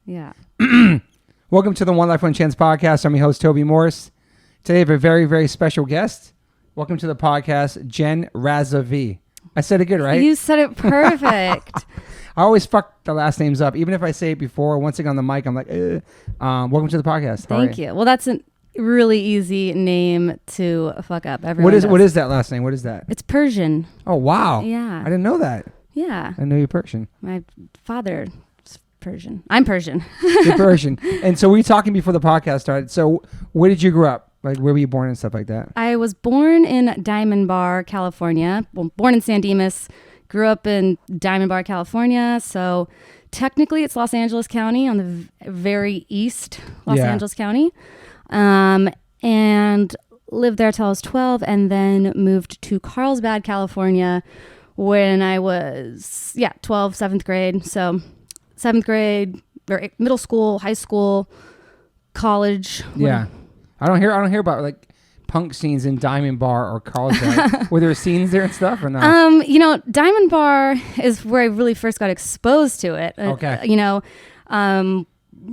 Yeah. Welcome to the One Life One Chance podcast. I'm your host, Toby Morse. Today I have a very, very special guest. Welcome to the podcast, Jen Razavi. I said it good, right? You said it perfect. I always fuck the last names up. Even if I say it before, once I get on the mic, I'm like, welcome to the podcast. Thank you. Well, that's a really easy name to fuck up. What is that last name? What is that? It's Persian. Oh, wow. Yeah. I didn't know that. Yeah. I know you're Persian. My father's Persian. I'm Persian. You're Persian. And so we were talking before the podcast started. So where did you grow up? Like, where were you born and stuff like that? I was born in Diamond Bar, California. Well, born in San Dimas. Grew up in Diamond Bar, California. So technically it's Los Angeles County on the very east Los Angeles County. And lived there till I was 12 and then moved to Carlsbad, California when I was, 12, 7th grade. So 7th grade, or middle school, high school, college. Yeah. I don't hear about like punk scenes in Diamond Bar or Carlsbad. Were there scenes there and stuff or not? Diamond Bar is where I really first got exposed to it. Okay.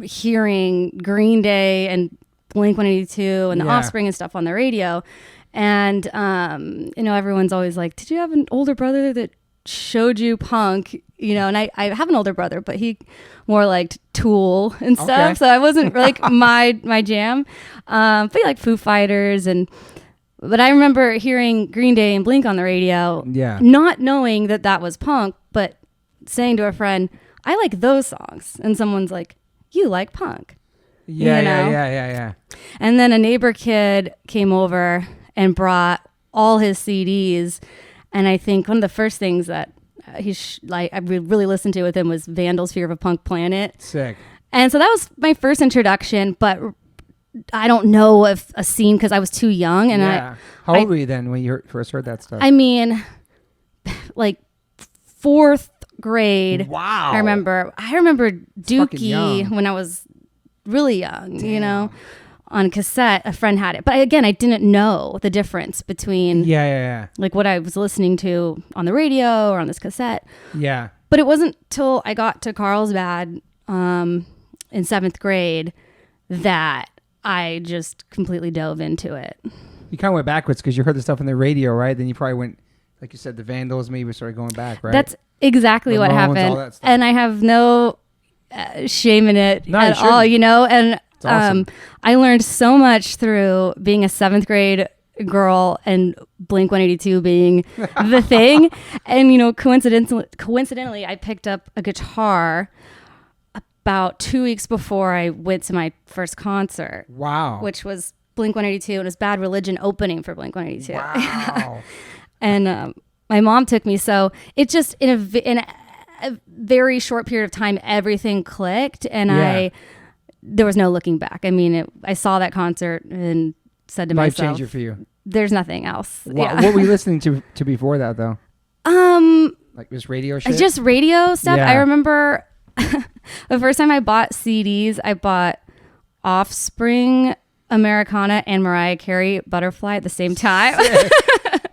Hearing Green Day and Blink-182 and The Offspring and stuff on the radio. And, everyone's always like, did you have an older brother that showed you punk? And I have an older brother, but he more liked Tool and stuff. Okay. So I wasn't like my jam. But he liked Foo Fighters. But I remember hearing Green Day and Blink on the radio, not knowing that was punk, but saying to a friend, I like those songs. And someone's like, you like punk. Yeah. And then a neighbor kid came over and brought all his CDs. And I think one of the first things that I really listened to with him was Vandal's Fear of a Punk Planet. Sick. And so that was my first introduction, but I don't know if a scene because I was too young. And How old were you then when you first heard that stuff? I mean, like 4th grade. Wow. I remember Dookie when I was really young, on cassette. A friend had it. But again, I didn't know the difference between like what I was listening to on the radio or on this cassette. Yeah. But it wasn't till I got to Carlsbad in 7th grade that I just completely dove into it. You kind of went backwards because you heard the stuff on the radio, right? Then you probably went, like you said, the Vandals maybe started going back, right? That's exactly what happened. And I have no shame in it at all, and awesome. I learned so much through being a 7th grade girl and Blink-182 being the thing. And, coincidentally, I picked up a guitar about 2 weeks before I went to my first concert. Wow. Which was Blink-182, and it was Bad Religion opening for Blink-182. Wow. And my mom took me. So it just, in a very short period of time, everything clicked, and there was no looking back. I mean, I saw that concert and said to myself, life changer for you. There's nothing else. Wow. Yeah. What were you listening to before that though? Like just radio shit? Just radio stuff. Yeah. I remember the first time I bought CDs, I bought Offspring, Americana, and Mariah Carey Butterfly at the same time.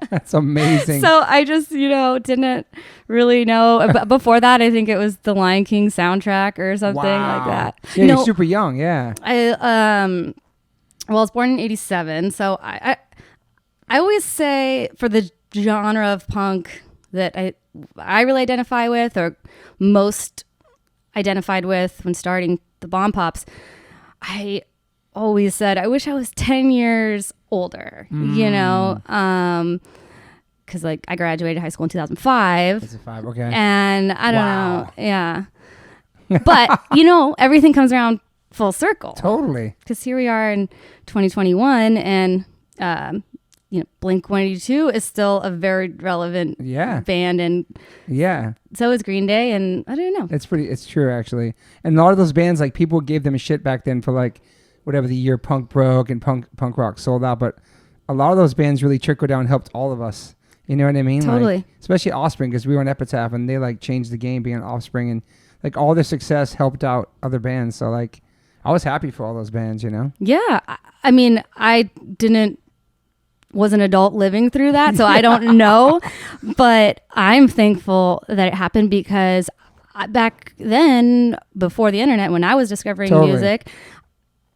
That's amazing. So I just, didn't really know. But before that, I think it was the Lion King soundtrack or something like that. Yeah, you're super young. Yeah. I was born in 87. So I always say for the genre of punk that I really identify with, or most identified with when starting the Bombpops, I always said, I wish I was 10 years older, because I graduated high school in 2005. 2005, okay. And I don't know. Yeah. But, everything comes around full circle. Totally. Because here we are in 2021 and, Blink-182 is still a very relevant band. And so is Green Day. And I don't know. It's true, actually. And a lot of those bands, like people gave them shit back then for like, whatever the year punk broke and punk rock sold out, but a lot of those bands really trickled down and helped all of us. You know what I mean? Totally. Like, especially Offspring, because we were on Epitaph and they like changed the game being Offspring, and like all their success helped out other bands. So like I was happy for all those bands, Yeah. I mean, I was an adult living through that, so I don't know, but I'm thankful that it happened because back then, before the internet, when I was discovering music,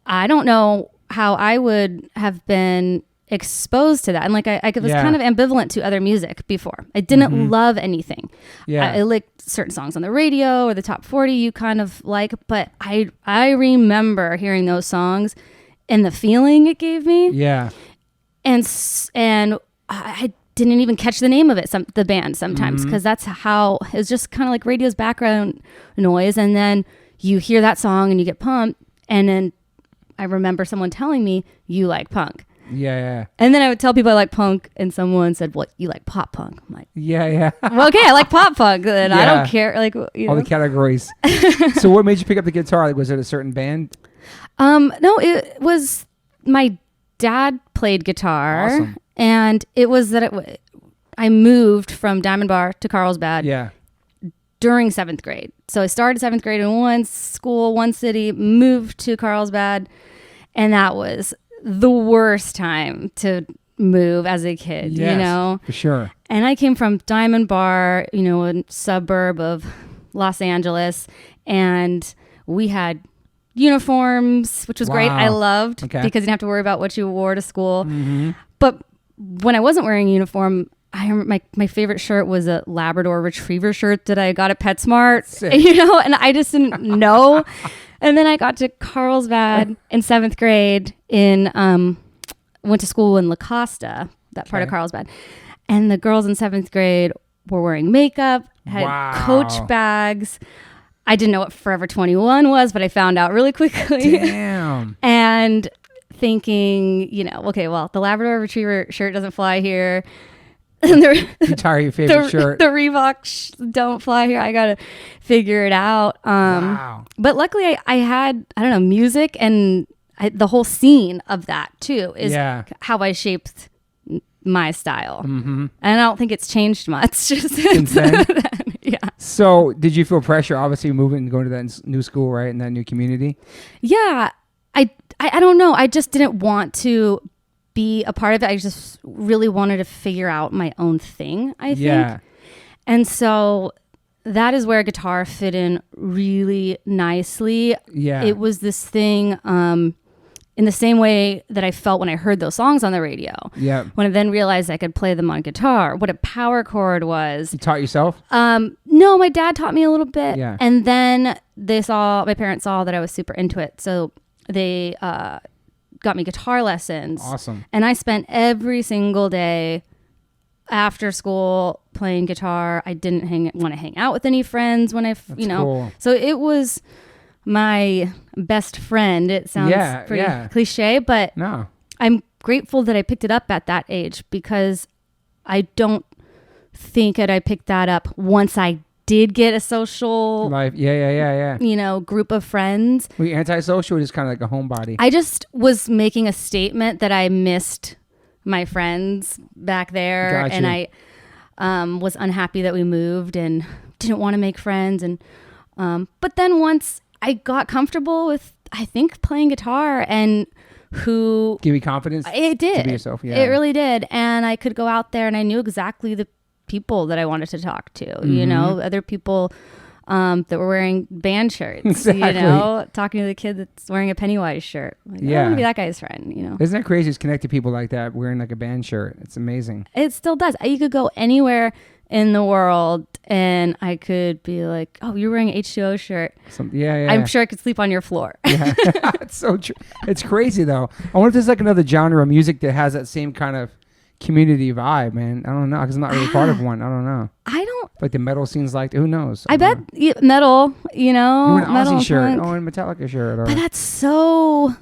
I don't know how I would have been exposed to that. And like I was kind of ambivalent to other music before. I didn't love anything. I liked certain songs on the radio or the top 40 you kind of like, but I remember hearing those songs and the feeling it gave me. Yeah. And I didn't even catch the name of it, the band sometimes, because that's how it was, just kind of like radio's background noise. And then you hear that song and you get pumped. And then I remember someone telling me, you like punk. Yeah. And then I would tell people I like punk, and someone said, "Well, you like pop punk?" I'm like, Yeah. Well, okay, I like pop punk. Then I don't care. Like, you know. All the categories. So, what made you pick up the guitar? Like, was it a certain band? No, it was my dad played guitar, awesome. And it was that I moved from Diamond Bar to Carlsbad. Yeah. During 7th grade. So I started 7th grade in one school, one city, moved to Carlsbad, and that was the worst time to move as a kid, yes, you know? For sure. And I came from Diamond Bar, you know, a suburb of Los Angeles, and we had uniforms, which was great. I loved because you didn't have to worry about what you wore to school. But when I wasn't wearing a uniform, I remember my favorite shirt was a Labrador Retriever shirt that I got at PetSmart, you know, and I just didn't know. And then I got to Carlsbad in 7th grade went to school in La Costa, that part of Carlsbad. And the girls in 7th grade were wearing makeup, had Coach bags. I didn't know what Forever 21 was, but I found out really quickly. Damn. And thinking, you know, okay, well, the Labrador Retriever shirt doesn't fly here. Guitar, your favorite shirt. The Reebok don't fly here. I gotta figure it out. But luckily, I had, I don't know, music and the whole scene of that too is how I shaped my style. And I don't think it's changed much. Just since then. Yeah. So, did you feel pressure? Obviously, moving and going to that new school, right, in that new community. Yeah, I don't know. I just didn't want to be a part of it. I just really wanted to figure out my own thing, I think. Yeah. And so that is where guitar fit in really nicely. Yeah. It was this thing in the same way that I felt when I heard those songs on the radio. Yeah. When I then realized I could play them on guitar, what a power chord was. You taught yourself? No, my dad taught me a little bit. Yeah. And then my parents saw that I was super into it. So they got me guitar lessons. Awesome. And I spent every single day after school playing guitar. I didn't want to hang out with any friends when That's cool. So it was my best friend. It sounds pretty cliche, but no. I'm grateful that I picked it up at that age, because I don't think that I picked that up once I did get a social life. Group of friends. Were you antisocial or just kind of like a homebody? I just was making a statement that I missed my friends back there. Gotcha. And I was unhappy that we moved and didn't want to make friends. And but then once I got comfortable with, I think, playing guitar and who... Give you confidence? It did. To be yourself, yeah. It really did. And I could go out there and I knew exactly the people that I wanted to talk to, other people that were wearing band shirts, exactly. Talking to the kid that's wearing a Pennywise shirt. Like, I want to be that guy's friend, Isn't that crazy? Just connect to people like that wearing like a band shirt. It's amazing. It still does. You could go anywhere in the world and I could be like, oh, you're wearing an H2O shirt. I'm sure I could sleep on your floor. Yeah. It's so true. It's crazy though. I wonder if there's like another genre of music that has that same kind of community vibe, man. I don't know, because I'm not really part of one. I don't know. I don't. Like the metal scene's like, who knows? I bet metal, You wear an metal Aussie shirt. punk. Oh, and Metallica shirt. Or... But that's so...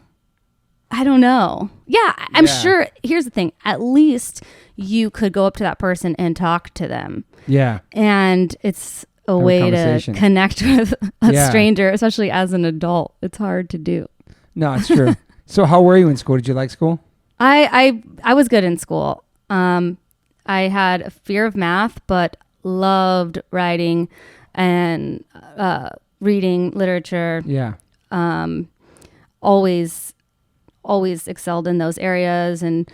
I don't know. Yeah, I'm sure. Here's the thing. At least you could go up to that person and talk to them. Yeah. And it's a way to connect with a stranger, especially as an adult. It's hard to do. No, it's true. So how were you in school? Did you like school? I was good in school. I had a fear of math, but loved writing and reading literature. Yeah. Always excelled in those areas, and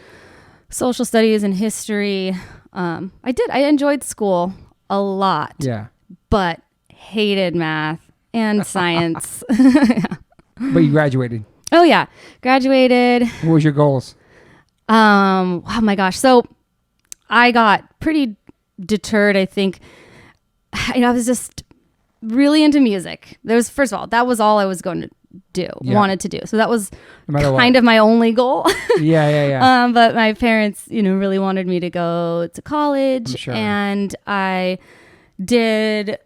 social studies and history. I enjoyed school a lot. Yeah. But hated math and science. But you graduated. Oh yeah, graduated. What was your goals? Oh my gosh. So I got pretty deterred, I think. I was just really into music. First of all, that was all I was going to do, wanted to do. So that was kind of my only goal. Yeah. But my parents, really wanted me to go to college. Sure. And I did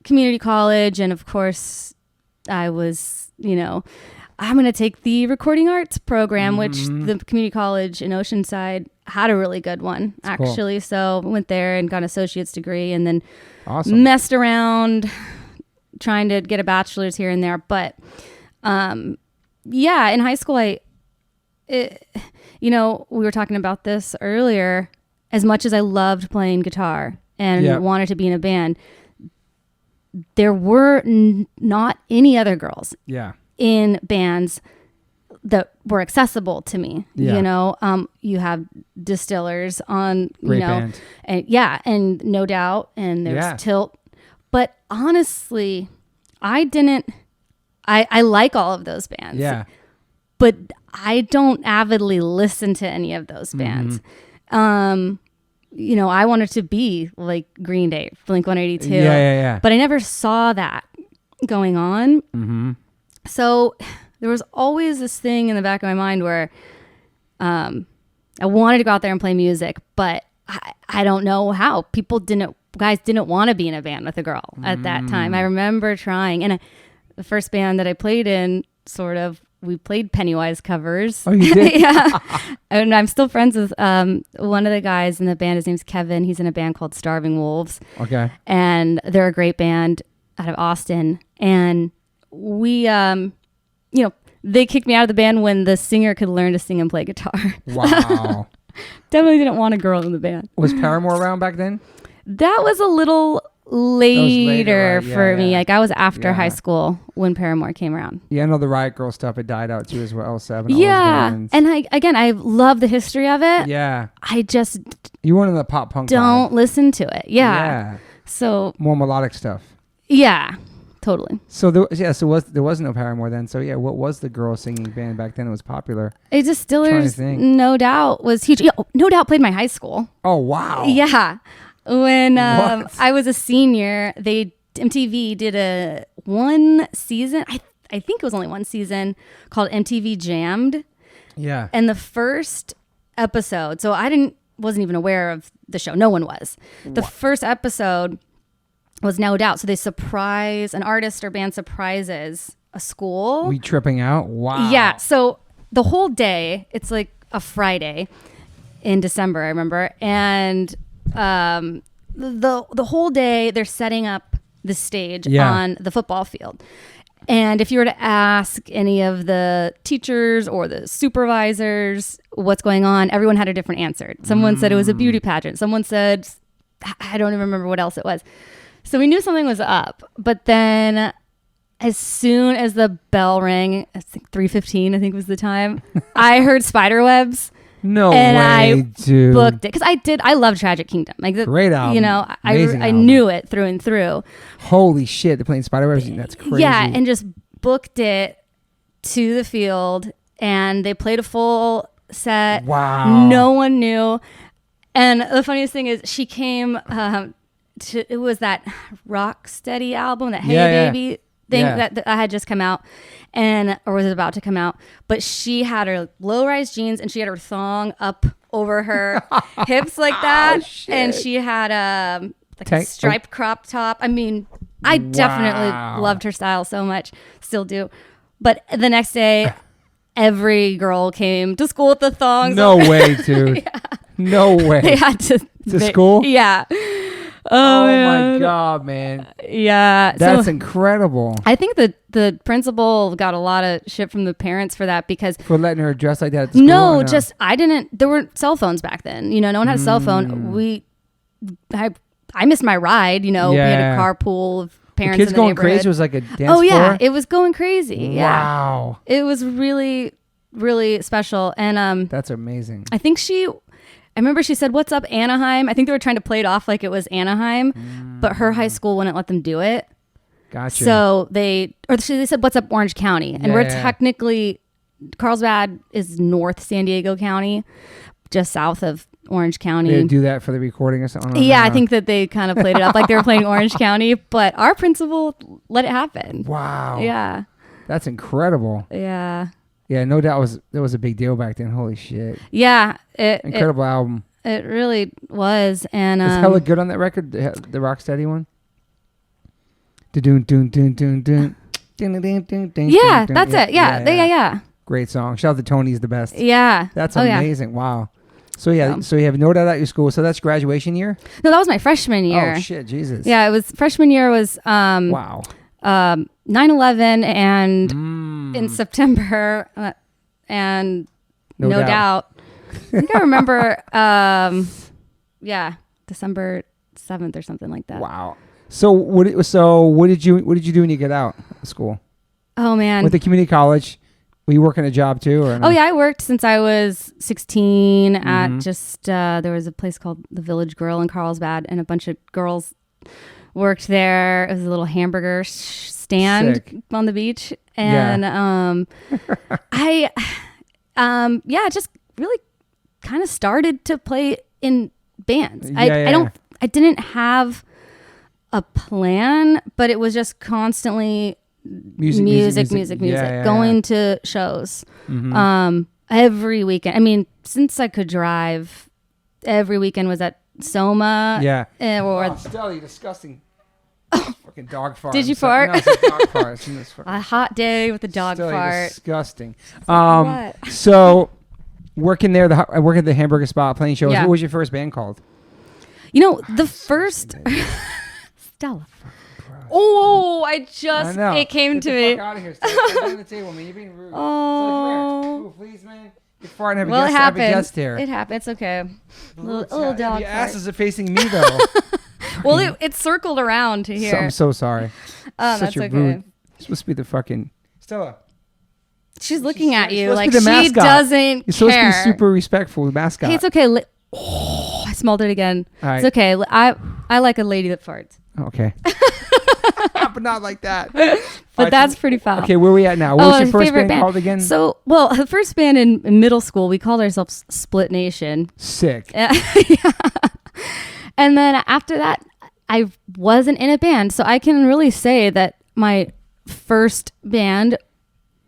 community college. And of course, I was, I'm going to take the recording arts program, which the community college in Oceanside had a really good one, actually. Cool. So I went there and got an associate's degree and then messed around trying to get a bachelor's here and there. But in high school, we were talking about this earlier. As much as I loved playing guitar and wanted to be in a band, there were not any other girls in bands that were accessible to me. You have Distillers on, Great band. and No Doubt, and there's Tilt. But honestly, I like all of those bands. Yeah. But I don't avidly listen to any of those bands. I wanted to be like Green Day, Blink-182. Yeah. But I never saw that going on. Mm-hmm. So there was always this thing in the back of my mind where I wanted to go out there and play music, but I don't know how. Guys didn't want to be in a band with a girl at that time. I remember trying, and the first band that I played in, we played Pennywise covers. Oh, you did? Yeah. And I'm still friends with one of the guys in the band. His name's Kevin. He's in a band called Starving Wolves. Okay. And they're a great band out of Austin. And we, they kicked me out of the band when the singer could learn to sing and play guitar. Wow. Definitely didn't want a girl in the band. Was Paramore around back then? That was a little later right? for me. Like I was after high school when Paramore came around. Yeah, I know the Riot Girl stuff. It died out too as well. Seven. And I love the history of it. Yeah. I just you went in the pop punk. Don't vibe. listen to it. Yeah. So more melodic stuff. Yeah. Totally. So there was no Paramore then. So what was the girl singing band back then? It was popular. It's Distillers. No Doubt was huge. No Doubt played my high school. Oh wow. Yeah. When I was a senior, MTV did one season. I think it was only one season called MTV Jammed. Yeah. And the first episode, so I wasn't even aware of the show. No one was. The first episode was No Doubt. So they surprise an artist or band surprises a school. We tripping out? Wow. Yeah. So the whole day, it's like a Friday in December, I remember, and the whole day they're setting up the stage on the football field. And if you were to ask any of the teachers or the supervisors what's going on, everyone had a different answer. Someone said it was a beauty pageant. Someone said, I don't even remember what else it was. So we knew something was up. But then as soon as the bell rang, I think 3:15, I think was the time, I heard Spiderwebs. No and way, dude. Booked it because I love Tragic Kingdom. Like great album. I knew it through and through. Holy shit, they're playing Spiderwebs. That's crazy. Yeah, and just booked it to the field, and they played a full set. Wow. No one knew. And the funniest thing is, she came. It was that Rocksteady album, that Hey Baby thing that I had just come out, or was about to come out. But she had her low-rise jeans and she had her thong up over her hips like that, and she had a striped crop top. I mean, I definitely loved her style so much, still do. But the next day, every girl came to school with the thongs. No way, dude. No way. They had to school. Yeah. Oh my God, man. Yeah. That's incredible. I think the principal got a lot of shit from the parents for that, because for letting her dress like that at school. No, just there weren't cell phones back then. No one had a cell phone. I missed my ride, we had a carpool of parents. The kids in the going neighborhood. crazy. Was like a dance floor. floor? It was going crazy. Yeah. Wow. It was really, really special. And that's amazing. I think she I remember she said, "What's up, Anaheim?" I think they were trying to play it off like it was Anaheim, but her high school wouldn't let them do it. Gotcha. So they said, "What's up, Orange County?" And we're technically, Carlsbad is North San Diego County, just south of Orange County. They do that for the recording or something? Yeah, I think that they kind of played it up like they were playing Orange County, but our principal let it happen. Wow. Yeah. That's incredible. Yeah. Yeah, no doubt that was a big deal back then. Holy shit. Yeah. Incredible album. It really was. And is hella good on that record, the Rocksteady one? Yeah, that's it. Yeah. Great song. Shout out to Tony's the best. Yeah. That's amazing. Yeah. Wow. So so you have no doubt at your school. So that's graduation year? No, that was my freshman year. Oh shit, Jesus. Yeah, it was freshman year was wow. 9/11 and in September and no doubt. I think I remember December 7th or something like that. Wow. So what did you do when you get out of school? Oh man. With the community college, were you working a job too or no? Oh yeah, I worked since I was 16 at just there was a place called the Village Grill in Carlsbad, and a bunch of girls worked there. It was a little hamburger stand Sick. on the beach, and I just really kind of started to play in bands. I didn't have a plan, but it was just constantly music, going to shows every weekend. I mean, since I could drive, every weekend was at Soma. Yeah. Stella, you disgusting. Fucking dog fart. Did you fart? No, it's a dog fart. A hot day with a dog Stella, fart. Disgusting. What? So working there, I work at the hamburger spot playing shows. Yeah. What was your first band called? You know, the first Stella. Oh, it came to me. Get the fuck out of here. Stella, on the table, man. You're being rude. Oh. So, come here. Ooh, please, man. You're farting. Have Well, a guest here. It happened. It's okay. A little dog Your fart. asses are facing me, though. Well, it circled around to here. I'm so sorry. Oh, Such that's a okay. rude. You're supposed to be the fucking Stella. She's looking at you like she doesn't You're supposed to care. be super respectful, mascot. Hey, it's okay. I smelled it again. All right. It's okay. I like a lady that farts. Okay. But not like that. But that's pretty foul. Okay, where are we at now? What was your first band called again? So, the first band in middle school, we called ourselves Split Nation. Sick. Yeah. And then after that, I wasn't in a band. So I can really say that my first band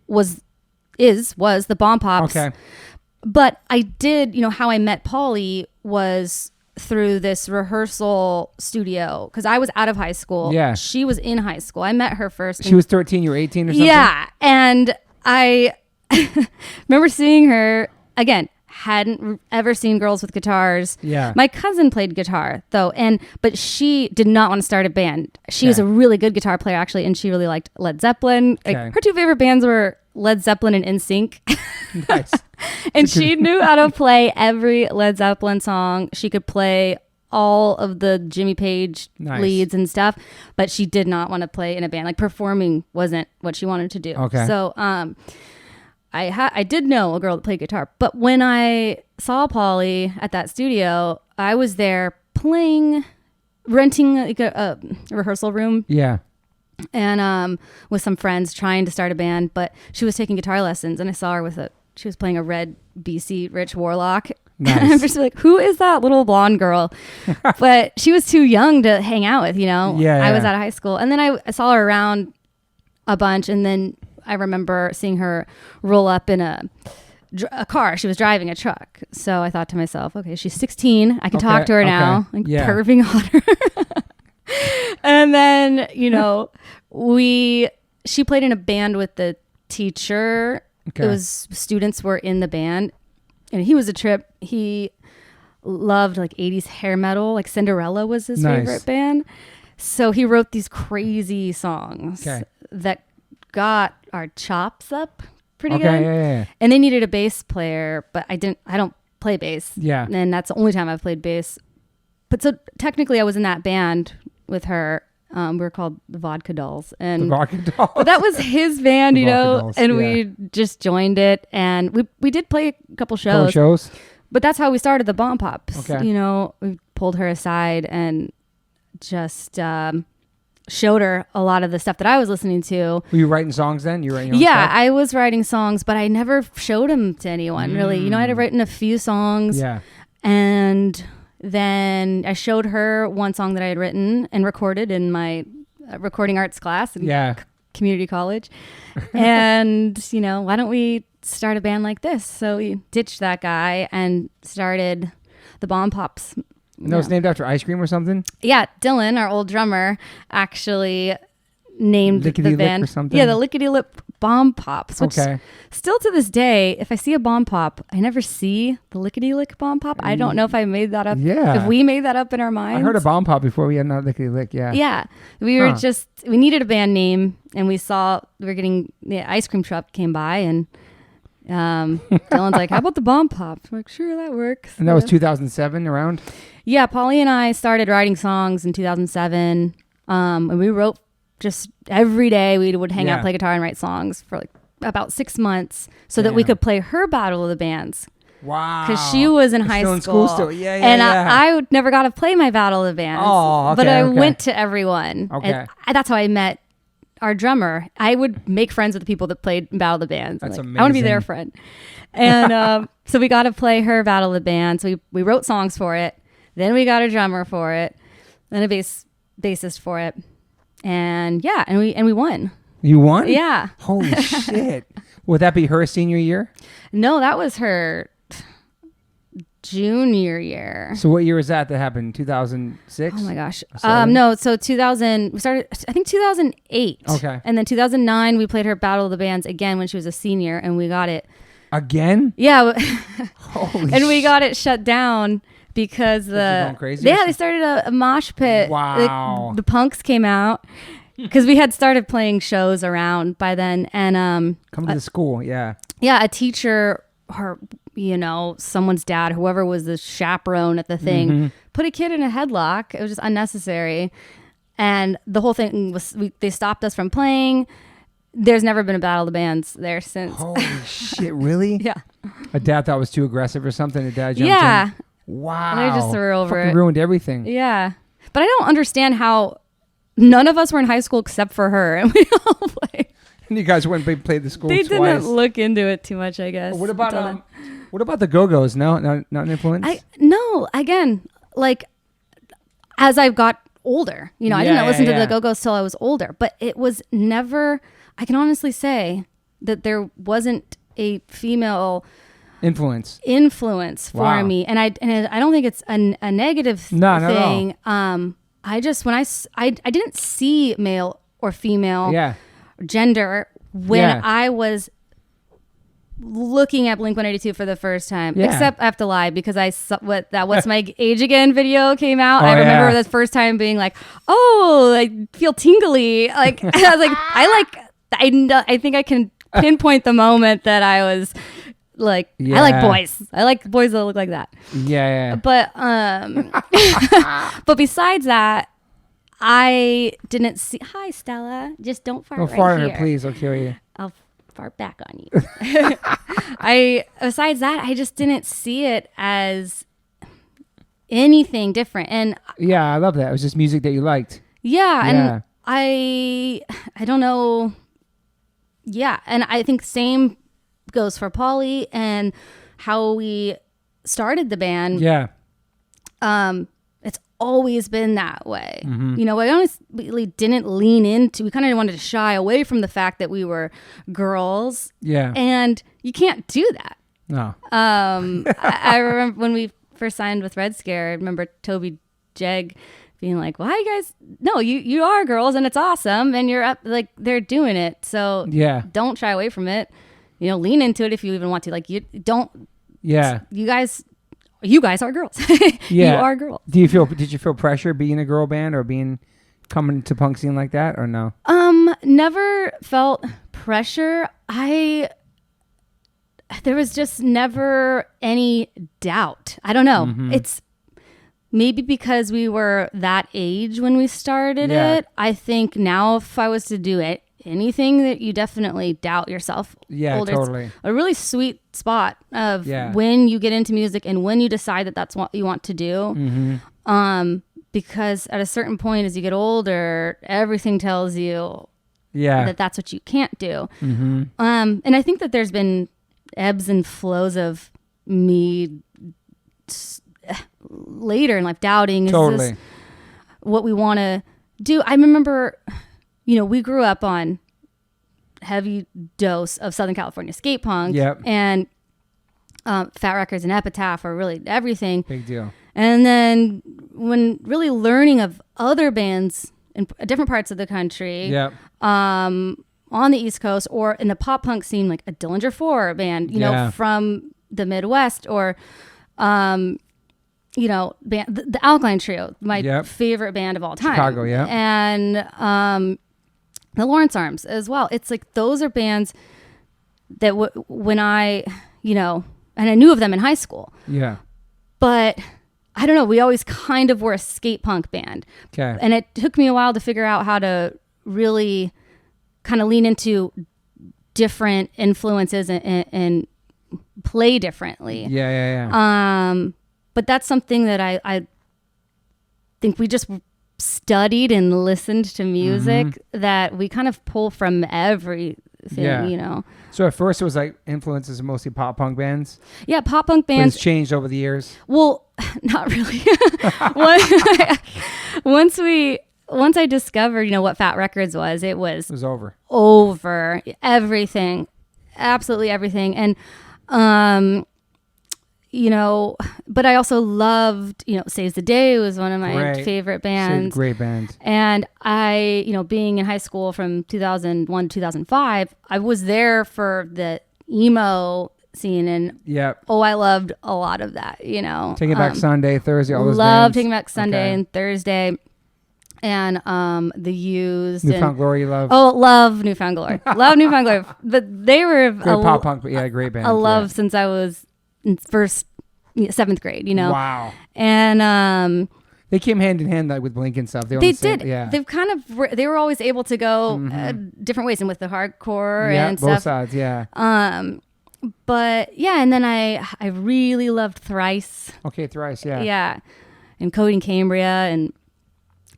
was the Bombpops. Okay. But I did, how I met Polly was through this rehearsal studio because I was out of high school. Yeah. She was in high school. I met her first. She was 13, you were 18 or something? Yeah. And I remember seeing her, again, hadn't ever seen girls with guitars. Yeah. My cousin played guitar though, but she did not want to start a band. She was a really good guitar player actually, and she really liked Led Zeppelin. Okay. Like, her two favorite bands were Led Zeppelin and NSYNC. Nice. And she knew how to play every Led Zeppelin song. She could play all of the Jimmy Page leads and stuff, but she did not want to play in a band. Like, performing wasn't what she wanted to do. Okay. So I did know a girl that played guitar, but when I saw Polly at that studio, I was there renting like a rehearsal room. Yeah. And with some friends trying to start a band, but she was taking guitar lessons, and I saw her she was playing a red BC Rich Warlock. Nice. And I'm just like, who is that little blonde girl? But she was too young to hang out with, Yeah. I was out of high school. And then I saw her around a bunch, and then I remember seeing her roll up in a car. She was driving a truck. So I thought to myself, okay, she's 16. I can talk to her now. Like, perving on her. And then, she played in a band with the teacher. Okay. It was students were in the band, and he was a trip. He loved like 80s hair metal, like Cinderella was his favorite band. So he wrote these crazy songs that got our chops up pretty good. Yeah. And they needed a bass player, but I don't play bass. Yeah. And that's the only time I've played bass. But so technically I was in that band with her. We were called the Vodka Dolls. And the Vodka Dolls. But that was his band, Dolls, and we just joined it. And we did play a couple shows. But that's how we started the Bombpops. Okay. You know, we pulled her aside and just showed her a lot of the stuff that I was listening to. Were you writing songs then? You were writing your own stuff? I was writing songs, but I never showed them to anyone really. You know, I had written a few songs. Yeah. And then I showed her one song that I had written and recorded in my recording arts class in community college. And, you know, why don't we start a band like this? So we ditched that guy and started the Bombpops. And that was named after ice cream or something? Yeah, Dylan, our old drummer, actually named the band. Or something? Yeah, the Lickety Lip Bombpops. Which still to this day, if I see a bomb pop, I never see the Lickety Lick Bomb Pop. I don't know if I made that up. Yeah. If we made that up in our minds. I heard a bomb pop before we had not Lickety Lick. Yeah. Yeah. We were we needed a band name, and we saw we were getting the ice cream truck came by, and Dylan's like, how about the Bomb Pops? I'm like, sure, that works. And that was 2007 around? Yeah, Polly and I started writing songs in 2007. And we wrote just every day. We would hang out, play guitar, and write songs for like about 6 months so that we could play her Battle of the Bands. Wow. Because she was in high school. In school still. Yeah, and I never got to play my Battle of the Bands. Oh, okay, but I went to everyone. Okay. And that's how I met our drummer. I would make friends with the people that played Battle of the Bands. That's amazing. I want to be their friend. And so we got to play her Battle of the Bands. So we wrote songs for it. Then we got a drummer for it. Then a bassist for it. And we won. You won? Yeah. Holy shit. Would that be her senior year? No, that was her junior year. So what year was that happened? 2006? Oh my gosh. No, so 2000, we started, I think 2008. Okay. And then 2009, we played her Battle of the Bands again when she was a senior, and we got it. Again? Yeah. Holy and we got it shut down because going crazy they started a mosh pit. Wow. The punks came out because we had started playing shows around by then. And come to the school. Yeah. Yeah. A teacher, someone's dad, whoever was the chaperone at the thing, put a kid in a headlock. It was just unnecessary. And the whole thing was, they stopped us from playing. There's never been a Battle of the Bands there since. Holy shit. Really? Yeah. A dad thought it was too aggressive or something. A dad jumped in. Wow. And they just threw over Fucking it. Ruined everything. Yeah. But I don't understand how none of us were in high school except for her. And we all played. And you guys went and played the school They twice. didn't look into it too much, I guess. What about the Go-Go's? No, not an influence? No, again, like as I got older, I didn't listen to the Go-Go's till I was older, but it was never, I can honestly say that there wasn't a female influence for me. And I don't think it's a negative thing. Not at all. I just, when I didn't see male or female gender when I was looking at Blink-182 for the first time, except I have to lie because I saw What's My Age Again video came out. I remember the first time being like, oh, I feel tingly. Like, I was like, I think I can pinpoint the moment that I was like, I like boys. I like boys that look like that. Yeah. But, but besides that, I didn't see. Hi, Stella. Just don't fart. Don't fart at her, please. I'll kill you. I'll fart back on you. Besides that, I just didn't see it as anything different. And yeah, I love that. It was just music that you liked. Yeah. And I don't know. Yeah. And I think same goes for Polly and how we started the band. Yeah. It's always been that way. We honestly didn't lean into, we kind of wanted to shy away from the fact that we were girls. Yeah. And you can't do that. No. I remember when we first signed with Red Scare, I remember Toby Jeg being like, well, you guys, no, you are girls and it's awesome. And you're up, like, they're doing it. So don't shy away from it. Lean into it if you even want to. Like, you don't. Yeah. You guys are girls. You are girls. Did you feel pressure being a girl band or coming to punk scene like that or no? Never felt pressure. There was just never any doubt. I don't know. It's maybe because we were that age when we started it. I think now if I was to do anything that you definitely doubt yourself. Yeah, older. totally. It's a really sweet spot of Yeah. when you get into music and when you decide that that's what you want to do. Mm-hmm. Because at a certain point, as you get older, everything tells you that that's what you can't do. Mm-hmm. And I think that there's been ebbs and flows of me later in life doubting, is this what we want to do? I remember, we grew up on heavy dose of Southern California skate punk. Yep. And Fat Records and Epitaph are really everything. Big deal. And then when really learning of other bands in different parts of the country, Yep. on the East Coast or in the pop punk scene, like a Dillinger 4 band, from the Midwest, or, the Alkaline Trio, my favorite band of all time. Chicago, yeah. And the Lawrence Arms as well. It's like those are bands that when I, and I knew of them in high school. Yeah. But I don't know, we always kind of were a skate punk band. Okay. And it took me a while to figure out how to really kind of lean into different influences and play differently. Yeah. But that's something that I think we just studied and listened to music that we kind of pull from everything, So at first it was like influences of mostly pop punk bands. Yeah, pop punk But bands. it's changed over the years. Well, not really. Once I discovered, what Fat Records was, it was over everything, absolutely everything. And, but I also loved, Saves the Day was one of my favorite bands. Great band. And I, being in high school from 2001 to 2005, I was there for the emo scene, and I loved a lot of that, Taking Back Sunday, Thursday, all those love bands. Taking Back Sunday and Thursday, and The Used, Newfound Glory, love. Oh, love Newfound Glory. Love Newfound Glory. But they were pop punk, but great band. I love since I was in seventh grade, Wow. And they came hand in hand with Blink and stuff. They did. Yeah. They've kind of they were always able to go different ways, and with the hardcore and both stuff. sides. Yeah. But and then I really loved Thrice. Okay, Thrice. Yeah. Yeah, and Cody and Cambria, and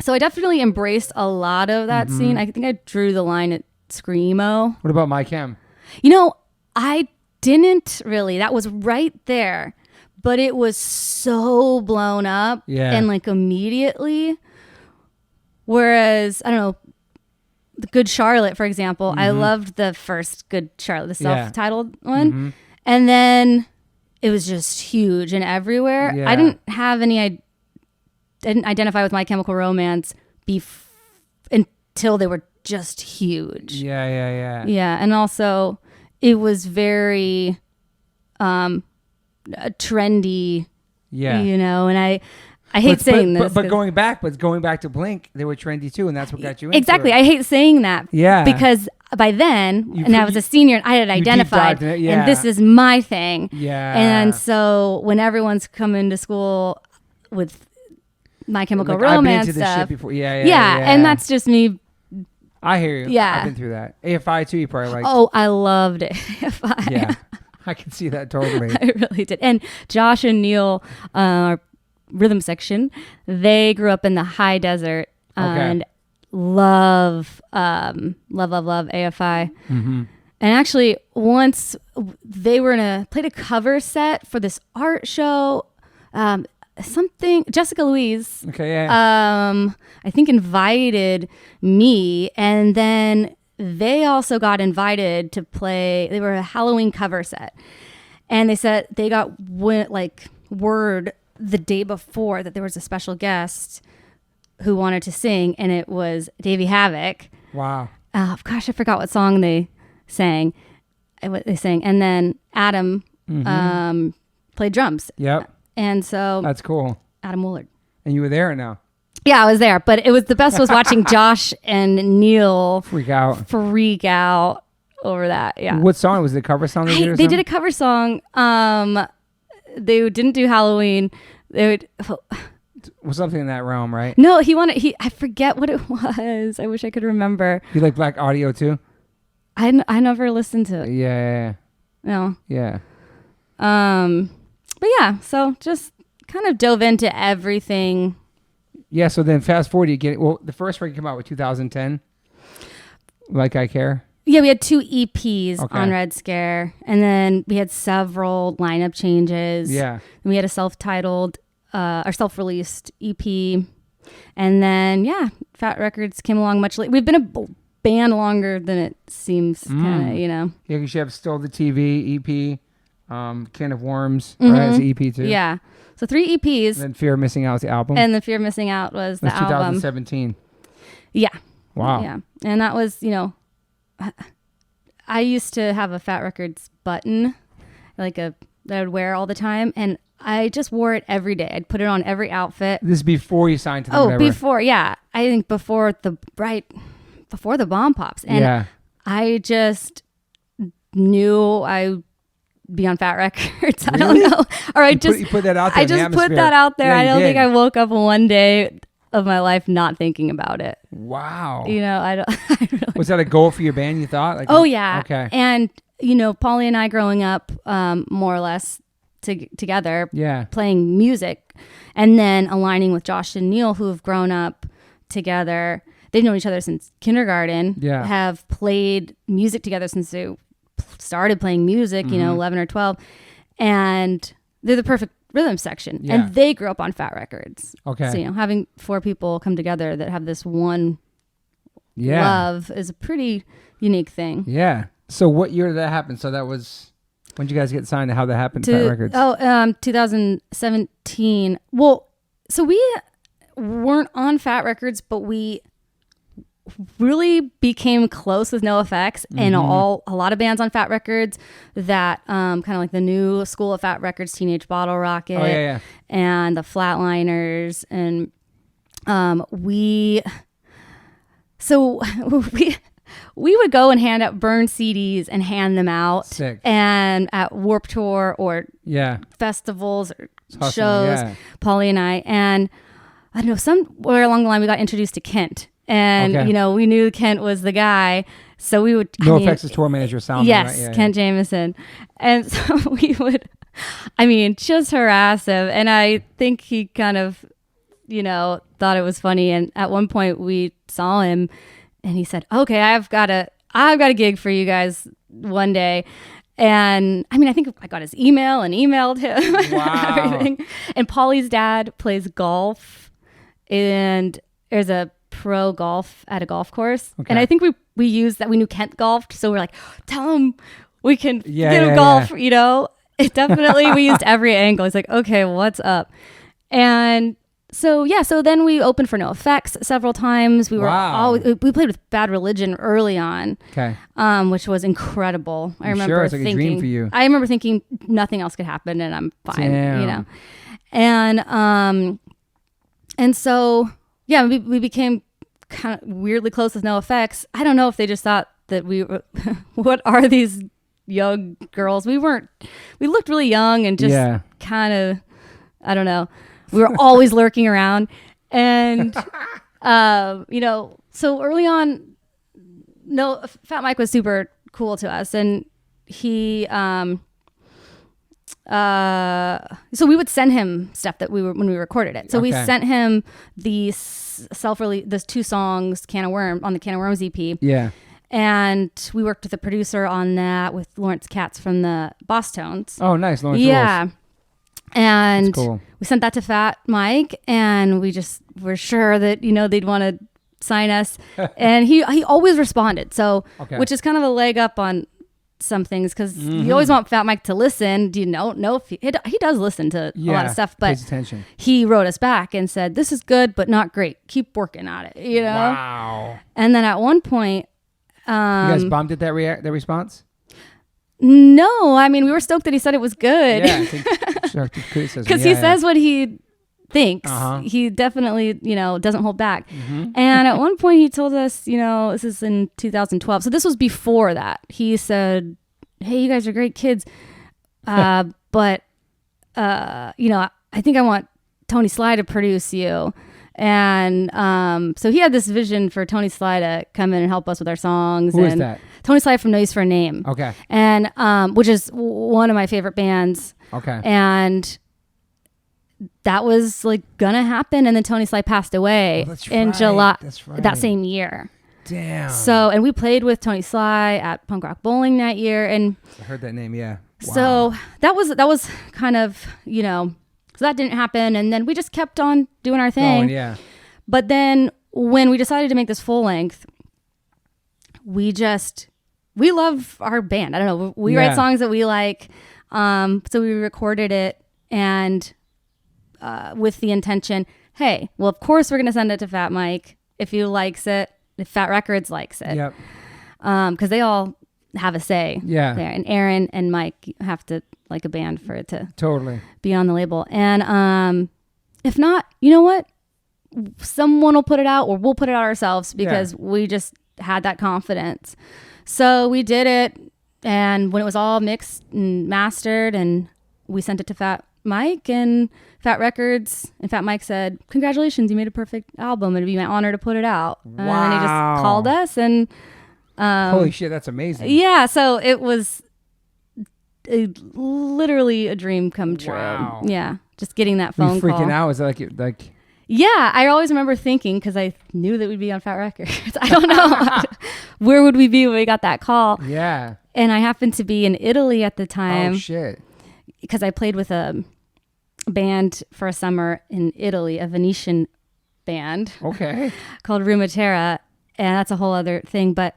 so I definitely embraced a lot of that scene. I think I drew the line at screamo. What about My Chem? I didn't really. That was right there. But it was so blown up and like immediately. Whereas, I don't know, the Good Charlotte, for example, I loved the first Good Charlotte, the self-titled one. And then it was just huge and everywhere. Yeah. I didn't have any, I didn't identify with My Chemical Romance until they were just huge. Yeah. Yeah. And also it was very, trendy, and I hate saying this, but going back to Blink, they were trendy too, and that's what got you into exactly it. I hate saying that, because by then, I was a senior, and I had identified, and this is my thing, and so when everyone's coming to school with My Chemical Romance I've been into stuff, this shit before. And that's just me. I hear you. Yeah, I've been through that. AFI too, you probably like. Oh, I loved it. AFI. Yeah. I can see that totally. I really did. And Josh and Neil, our rhythm section, they grew up in the high desert and love AFI. And actually, once they were played a cover set for this art show, Jessica Louise, I think invited me, and then they also got invited to play. They were a Halloween cover set, and they said they got word the day before that there was a special guest who wanted to sing, and it was Davey Havok. Wow. Gosh, I forgot what song they sang. What they sang, and then Adam played drums. Yep. And so that's cool. Adam Woolard. And you were there now. Yeah, I was there, but it was the best was watching Josh and Neil freak out over that. Yeah. What song was it? A cover song? They did a cover song. They didn't do Halloween. was something in that realm, right? No, I forget what it was. I wish I could remember. You like Black Audio too? I never listened to it. Yeah. No. Yeah. But yeah, so just kind of dove into everything. Yeah, so then fast forward, you get the first record came out with 2010. Like I Care. Yeah, we had 2 EPs on Red Scare, and then we had several lineup changes. Yeah. And we had a self-titled, or self-released EP, and then Fat Records came along much later. We've been a band longer than it seems, kind of, Yeah, because you have Still the TV EP, Can of Worms, Mm-hmm. right? As the EP too. Yeah, so 3 EPs. And then Fear of Missing Out was the album. And the Fear of Missing Out was the album. 2017. Yeah. Wow. Yeah, and that was I used to have a Fat Records button, that I would wear all the time, and I just wore it every day. I'd put it on every outfit. This is before you signed to them. Oh, before, yeah. I think before the Bombpops, and I just knew I'd be on Fat Records. I don't know, or you put that out there. I just put that out there. I don't think I woke up one day of my life not thinking about it. Wow. I don't. Really, was that a goal for your band, you thought? Oh yeah. Okay. And Paulie and I growing up, more or less together, playing music, and then aligning with Josh and Neil, who have grown up together. They've known each other since kindergarten. Yeah. Have played music together since they started playing music. 11 or 12, and they're the perfect rhythm section. And they grew up on Fat Records. Okay. So having 4 people come together that have this one love is a pretty unique thing. Yeah. So what year did that happen? So that was, when did you guys get signed to how that happened to Fat Records? 2017. Well, so we weren't on Fat Records, but we really became close with NoFX and a lot of bands on Fat Records that kind of like the new school of Fat Records, Teenage Bottle Rocket, and the Flatliners, and we would go and burn CDs and hand them out. Sick. And at Warped Tour or festivals or shows, Paulie and I, and I don't know, somewhere along the line we got introduced to Kent. And, we knew Kent was the guy. So we would... NoFX's tour manager, sound. Yes, right? Kent Jameson. And so we would, just harass him. And I think he kind of, thought it was funny. And at one point we saw him and he said, okay, I've got a gig for you guys one day. And I think I got his email and emailed him. Wow. And everything. And Paulie's dad plays golf. And there's a pro golf at a golf course, and I think we used that. We knew Kent golfed, so we're like, tell him we can get him golf. It definitely we used every angle. He's like, okay, what's up? And so then we opened for NoFX several times. We we played with Bad Religion early on, which was incredible. I remember it's like thinking, a dream for you. I remember thinking nothing else could happen, and I'm fine. Damn. And so. Yeah, we became kind of weirdly close with NoFX. I don't know if they just thought that we were, what are these young girls? We looked really young and just kind of, I don't know. We were always lurking around. And, so early on, Fat Mike was super cool to us. And he, so we would send him stuff that when we recorded it. So we sent him these those 2 songs, on the Can of Worms EP. Yeah. And we worked with a producer on that with Lawrence Katz from the Boss Tones. Oh, nice. Lawrence rules. And cool. We sent that to Fat Mike, and we just were sure that, they'd want to sign us. And he always responded. So, which is kind of a leg up on some things, because you always want Fat Mike to listen. Do you know if he does listen to a lot of stuff, but pays attention. He wrote us back and said, this is good but not great, keep working at it. Wow. And then at one point you guys bummed at that response? No, we were stoked that he said it was good. Because he says what he thinks. He definitely doesn't hold back. And at one point he told us, this is in 2012, so this was before that, he said, hey, you guys are great kids, but I think I want Tony Sly to produce you. And so he had this vision for Tony Sly to come in and help us with our songs. Who is that? Tony Sly from No Use for a Name. Okay. And which is one of my favorite bands. Okay. And that was like gonna happen, and then Tony Sly passed away in July that same year. Damn. So, and we played with Tony Sly at Punk Rock Bowling that year, and I heard that name. Yeah. Wow. So that was kind of, you know, so that didn't happen, and then we just kept on doing our thing. Oh, yeah. But then when we decided to make this full length, we love our band. I don't know. We write songs that we like. So we recorded it, and with the intention, hey, well, of course we're going to send it to Fat Mike if he likes it, if Fat Records likes it. Yep. Because they all have a say. Yeah. There. And Aaron and Mike have to like a band for it to totally be on the label. And if not, you know what? Someone will put it out, or we'll put it out ourselves, because we just had that confidence. So we did it, and when it was all mixed and mastered, and we sent it to Fat Mike and Fat Records, and Fat Mike said, "Congratulations, you made a perfect album. It'd be my honor to put it out." Wow. And he just called us, and holy shit, that's amazing. Yeah, so it was literally a dream come true. Wow. Yeah, just getting that phone call. Were you freaking out? Was it like? Yeah, I always remember thinking, because I knew that we'd be on Fat Records. I don't know. Where would we be when we got that call? Yeah. And I happened to be in Italy at the time. Oh, shit. Because I played with a band for a summer in Italy, a Venetian band. Okay. Called Rumatera. And that's a whole other thing. But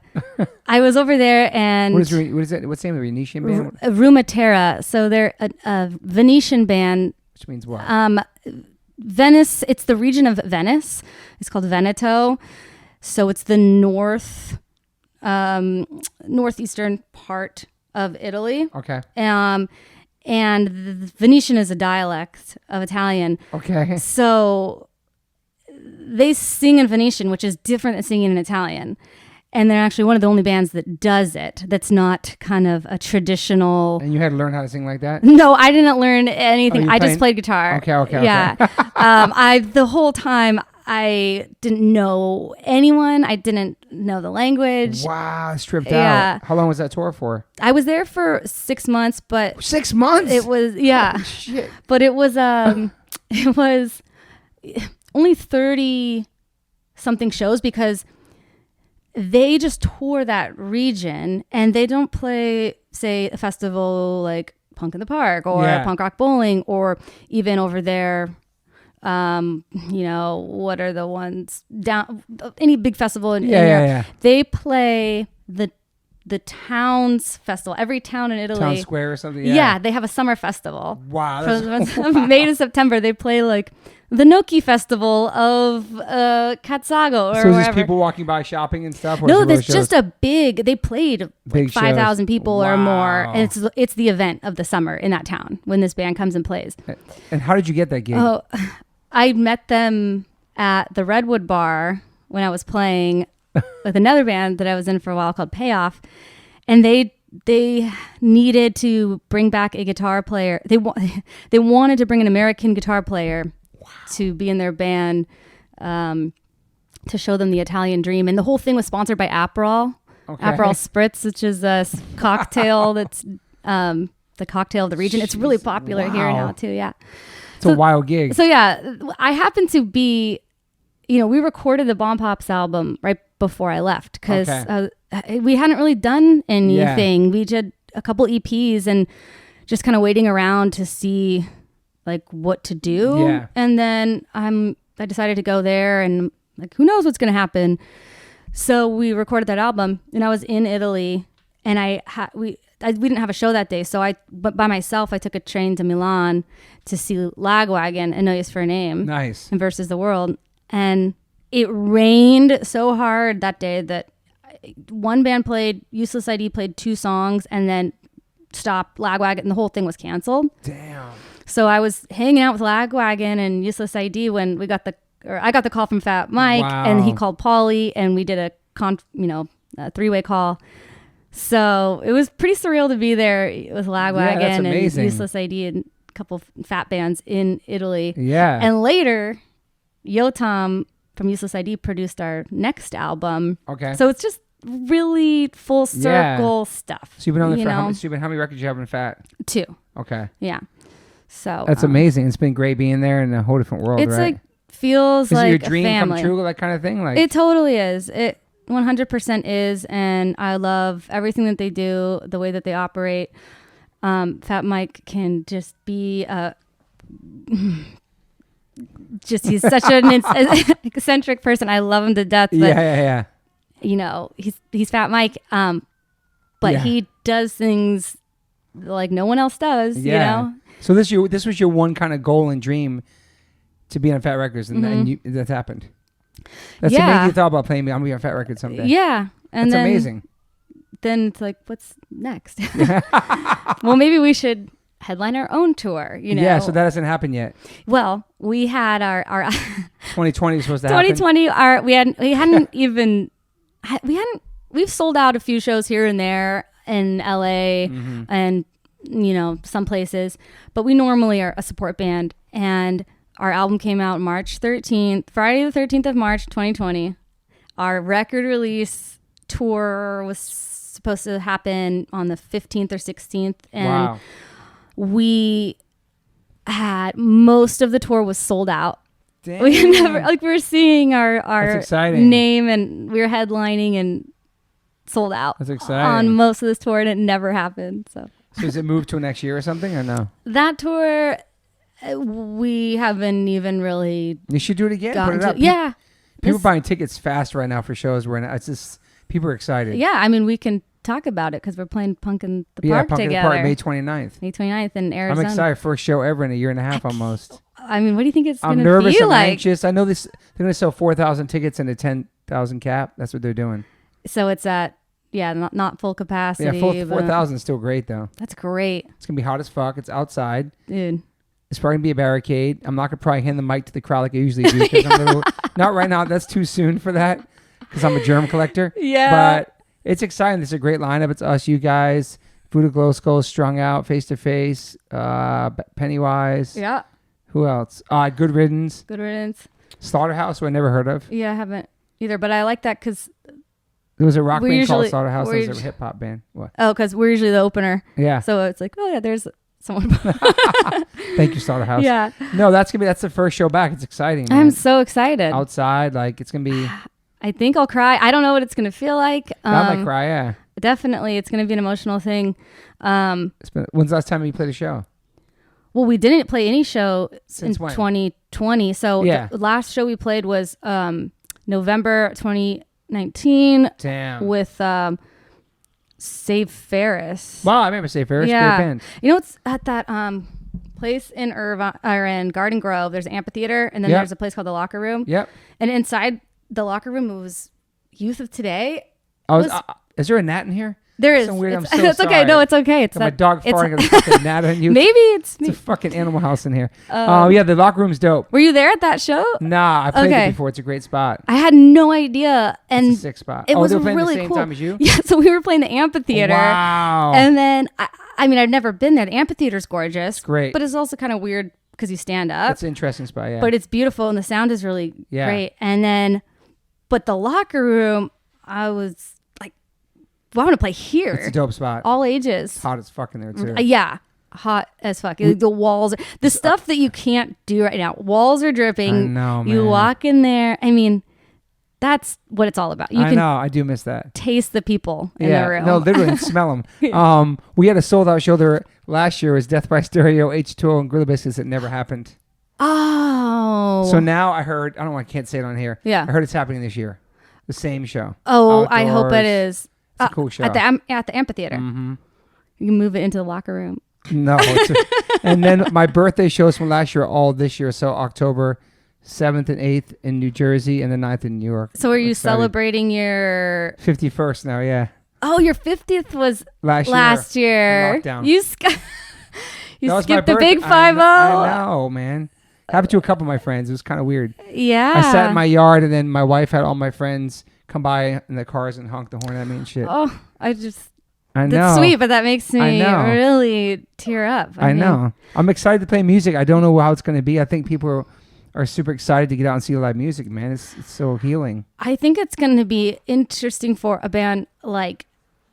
I was over there, and... What is it? What's the name of the Venetian band? Rumatera. So they're a Venetian band. Which means what? Venice, it's the region of Venice. It's called Veneto. So it's the northeastern part of Italy. Okay. And the Venetian is a dialect of Italian. Okay. So they sing in Venetian, which is different than singing in Italian. And they're actually one of the only bands that does it. That's not kind of a traditional... And you had to learn how to sing like that? No, I didn't learn anything. I just played guitar. Okay. Yeah. The whole time, I didn't know anyone. I didn't know the language. Wow, stripped out. How long was that tour for? I was there for 6 months, but... 6 months? It was, yeah. Holy shit. But it was only 30-something shows, because... they just tour that region, and they don't play, say, a festival like Punk in the Park or Punk Rock Bowling, or even over there, what are the ones down, any big festival in Europe. Yeah. They play the town's festival. Every town in Italy. Town Square or something? Yeah, they have a summer festival. Wow. From May to September, they play like the Gnocchi Festival of Cazzago or so wherever. Is this people walking by shopping and stuff? No, that's just they played like 5,000 people or more. And it's the event of the summer in that town when this band comes and plays. And how did you get that gig? Oh, I met them at the Redwood Bar when I was playing with another band that I was in for a while called Payoff. And they needed to bring back a guitar player. They wanted to bring an American guitar player to be in their band, to show them the Italian dream. And the whole thing was sponsored by Aperol. Okay. Aperol Spritz, which is a cocktail that's the cocktail of the region. It's really popular here now too. Yeah. It's a wild gig. So yeah, I happened to be, we recorded the Bombpops album right before I left, because we hadn't really done anything. We did a couple EPs and just kind of waiting around to see like what to do. Yeah. And then I decided to go there, and like, who knows what's going to happen. So we recorded that album, and I was in Italy, and we didn't have a show that day. So but by myself, I took a train to Milan to see Lagwagon and No Use for a Name. Nice. And Versus the World. And it rained so hard that day that one band played, Useless ID played 2 songs, and then stopped Lagwagon, and the whole thing was canceled. Damn. So I was hanging out with Lagwagon and Useless ID when I got the call from Fat Mike. Wow. And he called Paulie, and we did a 3-way call. So it was pretty surreal to be there with Lagwagon and Useless ID, and couple fat bands in Italy. Yeah. And later, Yotam from Useless ID produced our next album. Okay. So it's just really full circle stuff. So you've been on the how many records you have in Fat? 2. Okay. Yeah. So that's amazing. It's been great being there in a whole different world, it's right? like feels like your dream a family. come true, that kind of thing? Like it totally is. It 100% is, and I love everything that they do, the way that they operate. Fat Mike can just be he's such an eccentric person. I love him to death. But, yeah. You know, he's Fat Mike, but he does things like no one else does. Yeah. You know. So this was your one kind of goal and dream to be on Fat Records, and that's happened. That's amazing. You thought about playing me. I'm gonna be on Fat Records someday. Yeah, and that's amazing. Then it's like, what's next? Well, maybe we should headline our own tour. You know? Yeah. So that hasn't happened yet. Well, we had our 2020 is supposed to happen. 2020. We've sold out a few shows here and there in LA and some places, but we normally are a support band, and our album came out Friday the 13th of March 2020. Our record release tour was supposed to happen on the 15th or 16th, and we had most of the tour was sold out. Damn. We were seeing our name, and we were headlining and sold out. That's exciting. On most of this tour, and it never happened. So does it move to next year or something, or no? That tour, we haven't even really. You should do it again. Put it up. Yeah. People are buying tickets fast right now for shows. It's just people are excited. Yeah, I mean, we can talk about it because we're playing Punk in the Park Punk together. In the Park, May 29th. May 29th in Arizona. I'm excited. First show ever in a year and a half almost. I mean, what do you think it's going to be like? I'm nervous. I'm anxious. I know they're going to sell 4,000 tickets and a 10,000 cap. That's what they're doing. So it's at, not full capacity. Yeah, 4,000 is still great, though. That's great. It's going to be hot as fuck. It's outside. Dude. It's probably going to be a barricade. I'm not going to probably hand the mic to the crowd like I usually do. Because not right now. That's too soon for that because I'm a germ collector. Yeah. But it's exciting. This is a great lineup. It's us, you guys, Voodoo Glow Skulls, Strung Out, Face to Face, Pennywise. Yeah. Who else? Good Riddance. Good Riddance. Slaughterhouse, who I never heard of. Yeah, I haven't either, but I like that because there was a rock band called Slaughterhouse. That was a hip hop band. What? Oh, because we're usually the opener. Yeah. So it's like, oh yeah, there's someone. Thank you, Slaughterhouse. Yeah. No, that's the first show back. It's exciting. Man. I'm so excited. Outside, it's gonna be. I think I'll cry. I don't know what it's gonna feel like. I might cry. Yeah. Definitely, it's gonna be an emotional thing. When's the last time you played a show? Well, we didn't play any show since in 2020. So the last show we played was November 2019. Damn. With Save Ferris. Wow, I remember Save Ferris. Yeah. Great band. You know, it's at that place in Irvine or in Garden Grove. There's an amphitheater, and then there's a place called the Locker Room. Yep. And inside the Locker Room was Youth of Today. Is there a gnat in here? There is. It's okay. No, it's okay. It's my dog farting a fucking gnat on you. Maybe it's me. It's a fucking Animal House in here. The Locker Room's dope. Were you there at that show? Nah, I played it before. It's a great spot. I had no idea. And it's a sick spot. It was they were playing really the same cool. time as you? Yeah, so we were playing the amphitheater. Wow. And then, I mean, I've never been there. The amphitheater's gorgeous. It's great. But it's also kind of weird because you stand up. It's an interesting spot, yeah. But it's beautiful and the sound is really great. And then, but the Locker Room, I was like, well, I want to play here. It's a dope spot. All ages. It's hot as fuck in there, too. Yeah. Hot as fuck. The walls, the stuff that you can't do right now. Walls are dripping. I know, man. You walk in there. I mean, that's what it's all about. I know. I do miss that. Taste the people in the room. No, literally smell them. We had a sold out show there last year. It was Death by Stereo, H2O, and Gorilla Biscuits. It never happened. Oh. So now I heard, I can't say it on here. Yeah. I heard it's happening this year. The same show. Oh, Outdoors. I hope it is. It's a cool show. At the amphitheater. Mm-hmm. You can move it into the Locker Room. No. And then my birthday shows from last year are all this year. So October 7th and 8th in New Jersey and the 9th in New York. So are you celebrating your 51st now? Yeah. Oh, your 50th was last year. Lockdown. You skipped the big 5-0. I know, man. Happened to a couple of my friends. It was kind of weird. Yeah. I sat in my yard and then my wife had all my friends come by in the cars and honk the horn at me and shit. Oh, I know. That's sweet, but that makes me really tear up. I know. I'm excited to play music. I don't know how it's going to be. I think people are super excited to get out and see live music, man. It's so healing. I think it's going to be interesting for a band like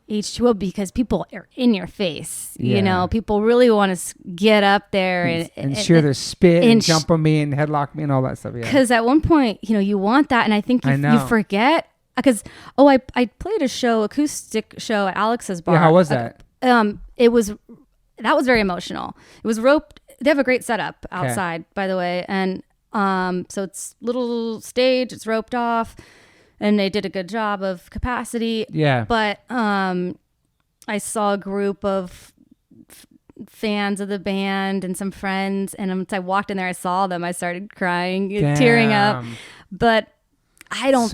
H2O because people are in your face. Yeah. You know, people really want to get up there and share their spit and jump on me and headlock me and all that stuff. Yeah. Because at one point, you know, you want that, and I think you forget. Because I played a acoustic show at Alex's bar. Yeah, how was that? That was very emotional. It was roped. They have a great setup outside, by the way, and so it's little stage. It's roped off. And they did a good job of capacity. Yeah. But I saw a group of fans of the band and some friends. And once I walked in there, I saw them. I started crying, tearing up. But I don't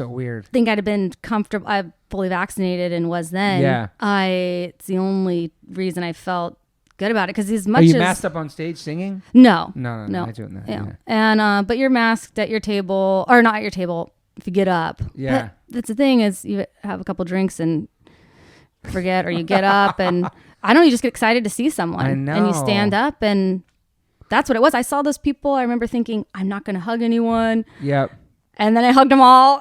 think I'd have been comfortable. I'm fully vaccinated and was then. Yeah. It's the only reason I felt good about it. Because as much as... Are you masked up on stage singing? No. No. I do that. Yeah. And, but you're masked at your table. Or not at your table. If you get up. Yeah. But that's the thing is you have a couple drinks and forget, or you get up and I don't know, you just get excited to see someone. I know. And you stand up, and that's what it was. I saw those people. I remember thinking, I'm not going to hug anyone. Yep. And then I hugged them all.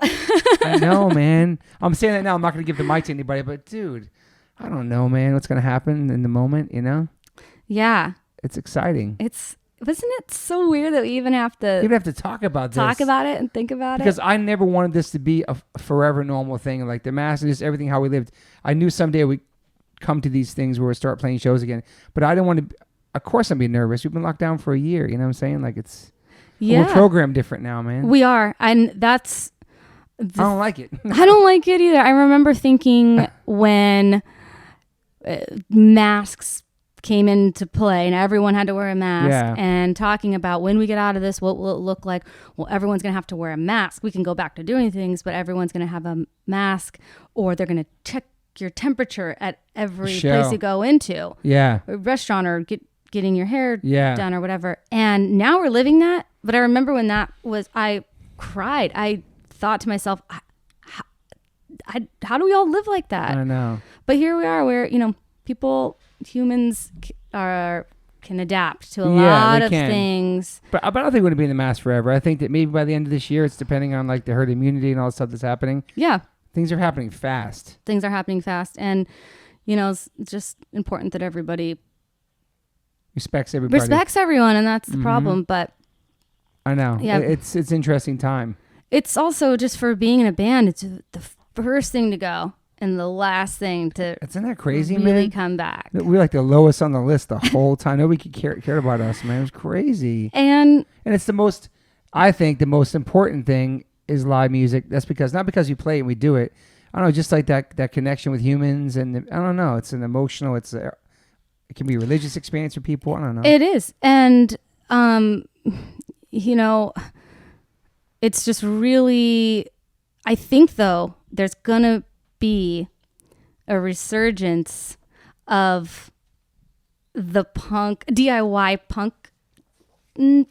I know, man. I'm saying that now. I'm not going to give the mic to anybody, but dude, I don't know, man, what's going to happen in the moment, you know? Yeah. It's exciting. Wasn't it so weird that we even have to talk about this? Talk about it and think about because I never wanted this to be a forever normal thing. Like the mask is everything, how we lived. I knew someday we'd come to these things where we start playing shows again. But I didn't want to, of course I'm being nervous. We've been locked down for a year. You know what I'm saying? Like we're programmed different now, man. We are. And that's... I don't like it. I don't like it either. I remember thinking when masks came into play and everyone had to wear a mask and talking about when we get out of this, what will it look like? Well, everyone's going to have to wear a mask. We can go back to doing things, but everyone's going to have a mask, or they're going to check your temperature at every place you go into. Yeah. A restaurant, or getting your hair done or whatever. And now we're living that. But I remember when that was, I cried. I thought to myself, how do we all live like that? I know. But here we are where, you know, humans can adapt to a lot of things. But I don't think we're going to be in the mask forever. I think that maybe by the end of this year, it's depending on like the herd immunity and all the stuff that's happening. Yeah. Things are happening fast. And, you know, it's just important that everybody respects everybody. Respects everyone, and that's the problem. But I know. Yeah. It's interesting time. It's also just for being in a band, it's the first thing to go. And the last thing to isn't that crazy, really man? Come back. We're like the lowest on the list the whole time. Nobody cared about us, man. It was crazy. And it's I think the most important thing is live music. That's not because you play it and we do it. I don't know, just like that connection with humans. And I don't know, it's an emotional, it can be a religious experience for people. I don't know. It is. And, you know, it's just really, I think though, there's going to be a resurgence of the DIY punk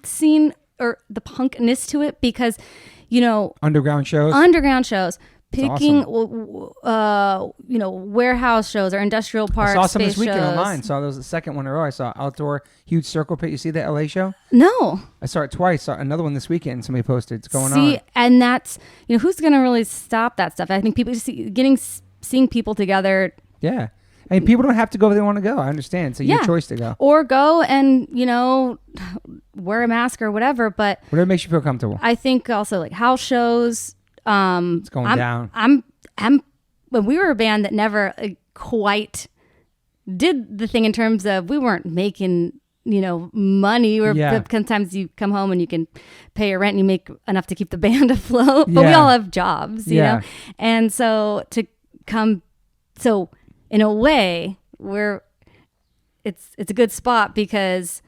scene, or the punkness to it, because, you know, underground shows, picking awesome. You know, warehouse shows or industrial parks. I saw some this weekend online. Saw those the second one in a row. I saw Outdoor Huge Circle Pit. You see that LA show? No. I saw it twice. Saw another one this weekend. Somebody posted. It's going on. And that's, you know, who's gonna really stop that stuff? I think people just seeing people together. Yeah. And people don't have to go where they want to go. I understand. It's your choice to go. Or go and, you know, wear a mask or whatever. But whatever makes you feel comfortable. I think also like house shows. It's going down. When we were a band that never quite did the thing in terms of we weren't making, you know, money. Sometimes you come home and you can pay your rent and you make enough to keep the band afloat. But we all have jobs, you know? And so in a way, it's a good spot because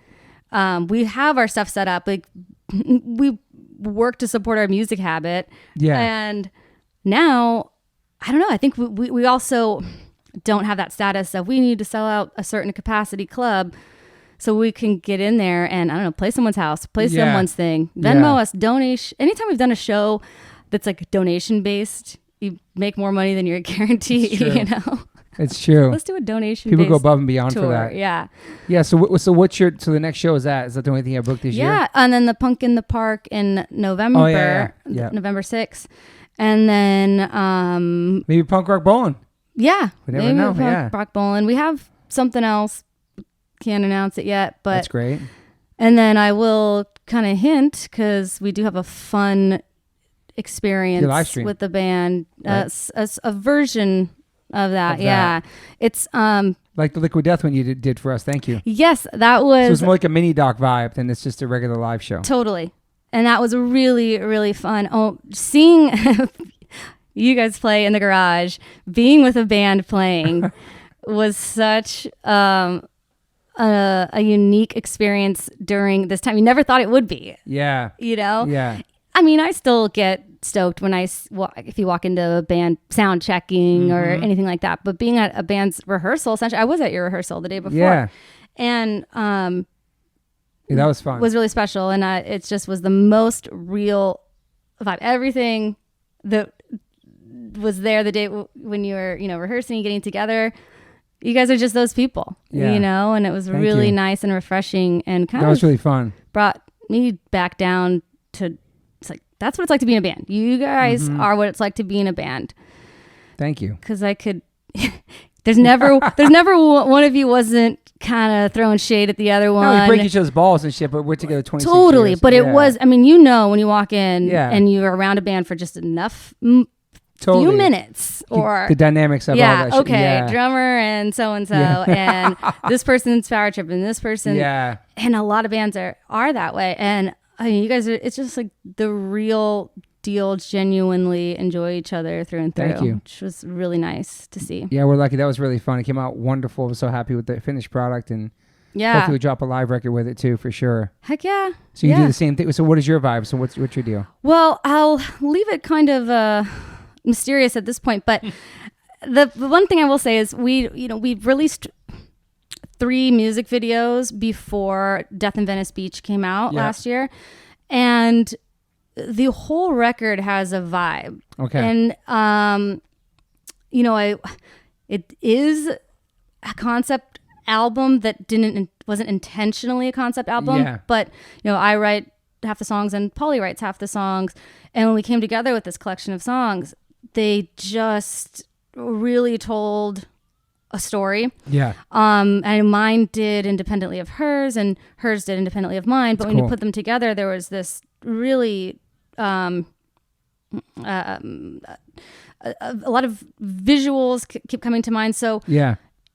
we have our stuff set up. Like we work to support our music habit. Yeah. And now, I don't know, I think we also don't have that status of we need to sell out a certain capacity club so we can get in there and, I don't know, play someone's house, play someone's thing, Venmo us, donation. Anytime we've done a show that's like donation based, you make more money than you're guaranteed, you know? It's true. Let's do a donation. People go above and beyond tour. for that. Yeah. Yeah. So what's your the next show is that? Is that the only thing I booked this year? Yeah, and then the Punk in the Park in November. Oh, yeah. November 6th, and then maybe Punk Rock Bowling. Yeah, we never know. Punk Rock Bowling. We have something else. Can't announce it yet, but that's great. And then I will kind of hint because we do have a fun experience with the band, right. a version of that. Yeah, it's like the Liquid Death one you did for us. Thank you. Yes, that was. So it was more like a mini doc vibe than it's just a regular live show. Totally, and that was really, really fun. Oh, seeing you guys play in the garage, being with a band playing was such a unique experience during this time. You never thought it would be. Yeah. You know? Yeah. I mean, I still get stoked when if you walk into a band sound checking or anything like that. But being at a band's rehearsal, essentially, I was at your rehearsal the day before. Yeah. And that was fun. Was really special. And it just was the most real vibe. Everything that was there the day when you were, rehearsing, getting together. You guys are just those people, and it was really nice and refreshing and that was really fun. Brought me back down to, it's like, that's what it's like to be in a band. You guys are what it's like to be in a band. Thank you. Because I could, there's never one of you wasn't kind of throwing shade at the other one. No, we break each other's balls and shit, but we're together 26 years. Totally, but it was, I mean, when you walk in and you're around a band for just enough few minutes or the dynamics of all that shit. Okay, drummer and so-and-so and this person's power trip and this person. Yeah. And a lot of bands are that way. And I mean, you guys it's just like the real deal, genuinely enjoy each other through and through. Thank you. Which was really nice to see. Yeah, we're lucky. That was really fun. It came out wonderful. I was so happy with the finished product and hopefully we drop a live record with it too, for sure. Heck yeah. So you do the same thing. So what is your vibe? So what's your deal? Well, I'll leave it kind of mysterious at this point, but the one thing I will say is we've released 3 music videos before Death in Venice Beach came out last year, and the whole record has a vibe. Okay. And it is a concept album that wasn't intentionally a concept album, but I write half the songs and Polly writes half the songs, and when we came together with this collection of songs, they just really told a story. Yeah. And mine did independently of hers, and hers did independently of mine. But when you put them together, there was this really a lot of visuals keep coming to mind. So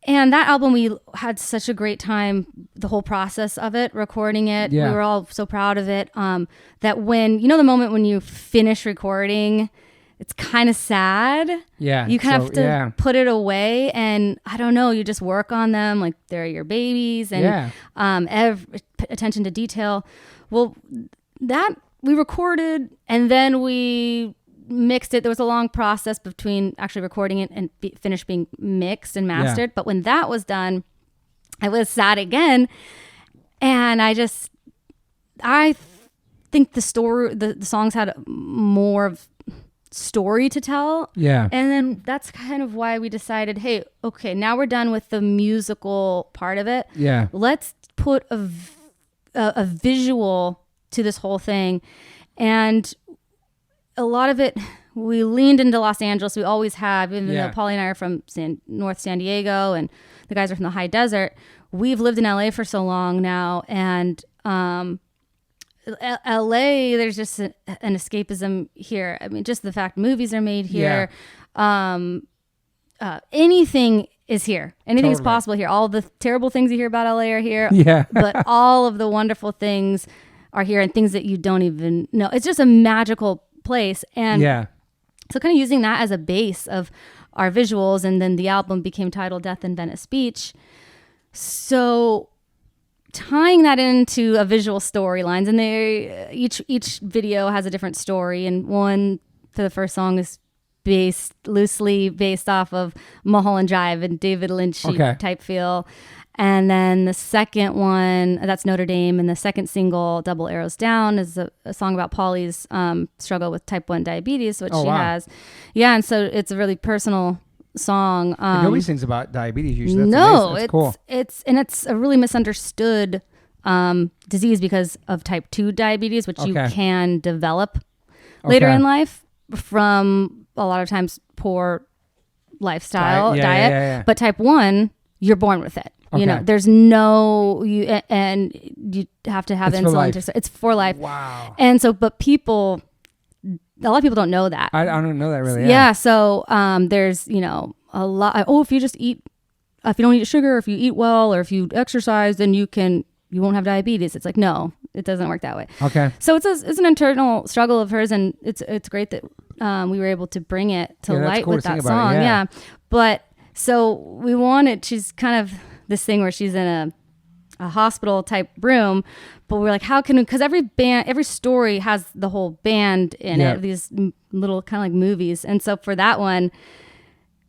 and that album, we had such a great time, the whole process of it, recording it. We were all so proud of it. That when the moment when you finish recording, it's kind of sad. Yeah. You kind of have to put it away, and I don't know, you just work on them like they're your babies, and attention to detail. Well, that we recorded and then we mixed it. There was a long process between actually recording it and finished being mixed and mastered. But when that was done, I was sad again, and I think the story, the songs had more of story to tell. Yeah. And then that's kind of why we decided, hey, okay, now we're done with the musical part of it. Yeah. Let's put a visual to this whole thing. And a lot of it, we leaned into Los Angeles. We always have, even though Polly and I are from North San Diego and the guys are from the high desert. We've lived in LA for so long now. And LA, there's just an escapism here. I mean, just the fact movies are made here. Anything is here. Anything's possible here. All the terrible things you hear about LA are here. Yeah. But all of the wonderful things are here, and things that you don't even know. It's just a magical place. And so kind of using that as a base of our visuals, and then the album became titled Death in Venice Beach. So tying that into a visual storylines, and they each video has a different story, and one for the first song is loosely based off of Mulholland Drive and David Lynch type feel, and then the second one, that's Notre Dame, and the second single, Double Arrows Down, is a song about Polly's struggle with type 1 diabetes, which she has. Yeah, and so it's a really personal song. Nobody sings about diabetes usually. That's no, amazing. That's cool. It's a really misunderstood disease because of type 2 diabetes, which you can develop later in life from a lot of times poor lifestyle diet. Yeah. But type 1, you're born with it. You know, there's no and you have to have insulin. It's for life. Wow. And so, but a lot of people don't know that. I don't know that really. Yeah. So there's a lot. If you just eat, if you don't eat sugar, if you eat well, or if you exercise, then you won't have diabetes. It's like, no, it doesn't work that way. Okay. So it's an internal struggle of hers, and it's great that we were able to bring it to light with that song. Yeah. But so we wanted. She's kind of this thing where she's in a hospital type room, but we're like, how can we, because every story has the whole band in it, these little kind of like movies. And so for that one,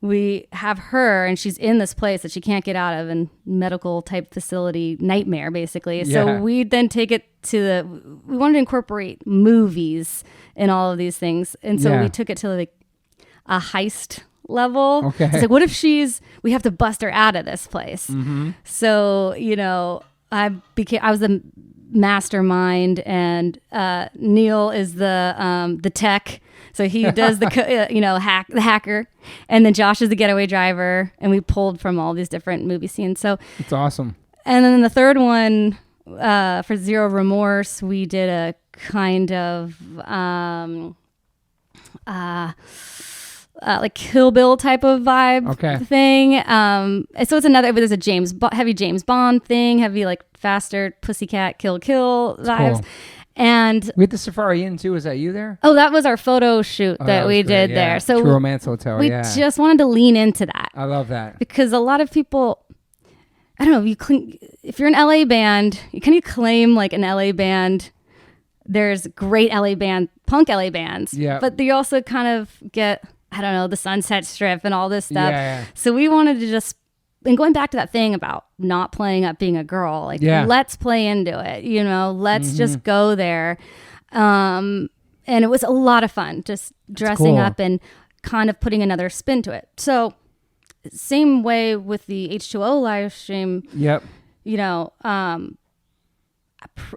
we have her and she's in this place that she can't get out of, and medical type facility nightmare basically. So we then take it to we wanted to incorporate movies in all of these things. And so we took it to like a heist level. Okay. It's like, what if we have to bust her out of this place? Mm-hmm. So, I was the mastermind, and Neil is the tech. So he does the hacker, and then Josh is the getaway driver, and we pulled from all these different movie scenes. So it's awesome. And then the third one, for Zero Remorse, we did a kind of like Kill Bill type of vibe thing. So it's there's a heavy James Bond thing, heavy like faster Pussycat Kill vibes. Cool. And we had the Safari Inn too. Was that you there? Oh, that was our photo shoot that we did there. So True Romance Hotel. We just wanted to lean into that. I love that because a lot of people, I don't know, if you're an LA band, can you claim like an LA band? There's great LA band, punk LA bands, but you also kind of get, I don't know, the Sunset Strip and all this stuff. Yeah. So we wanted to just, and going back to that thing about not playing up being a girl, like let's play into it, let's just go there. And it was a lot of fun just dressing up and kind of putting another spin to it. So same way with the H2O live stream. Yep.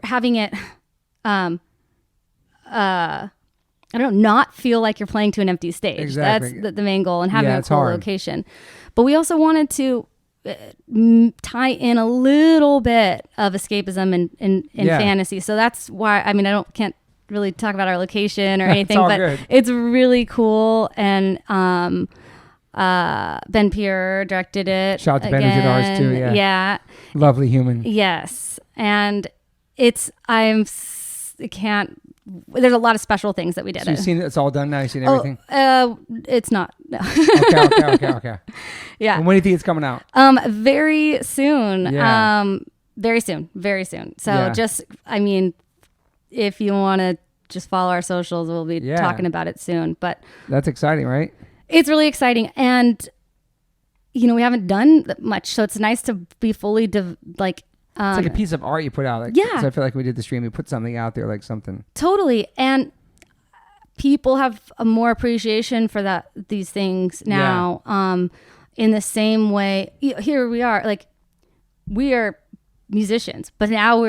Having it, I don't know, not feel like you're playing to an empty stage. Exactly. That's the main goal, and having a cool location. But we also wanted to tie in a little bit of escapism and fantasy. So that's why, I can't really talk about our location or anything, but good. It's really cool. And Ben Pierre directed it. Shout out to Ben, who did ours too. Yeah. Lovely human. Yes. And there's a lot of special things that we did. So you've seen it? It's all done now? You've seen everything? It's not. No. Okay. Yeah. And when do you think it's coming out? Very soon. Yeah. Very soon. So if you want to just follow our socials, we'll be talking about it soon. But that's exciting, right? It's really exciting. And, we haven't done much. So it's nice to be fully it's like a piece of art you put out. So I feel like we did the stream. We put something out there, like something. Totally. And people have a more appreciation for these things now. In the same way, here we are, like we are musicians, but now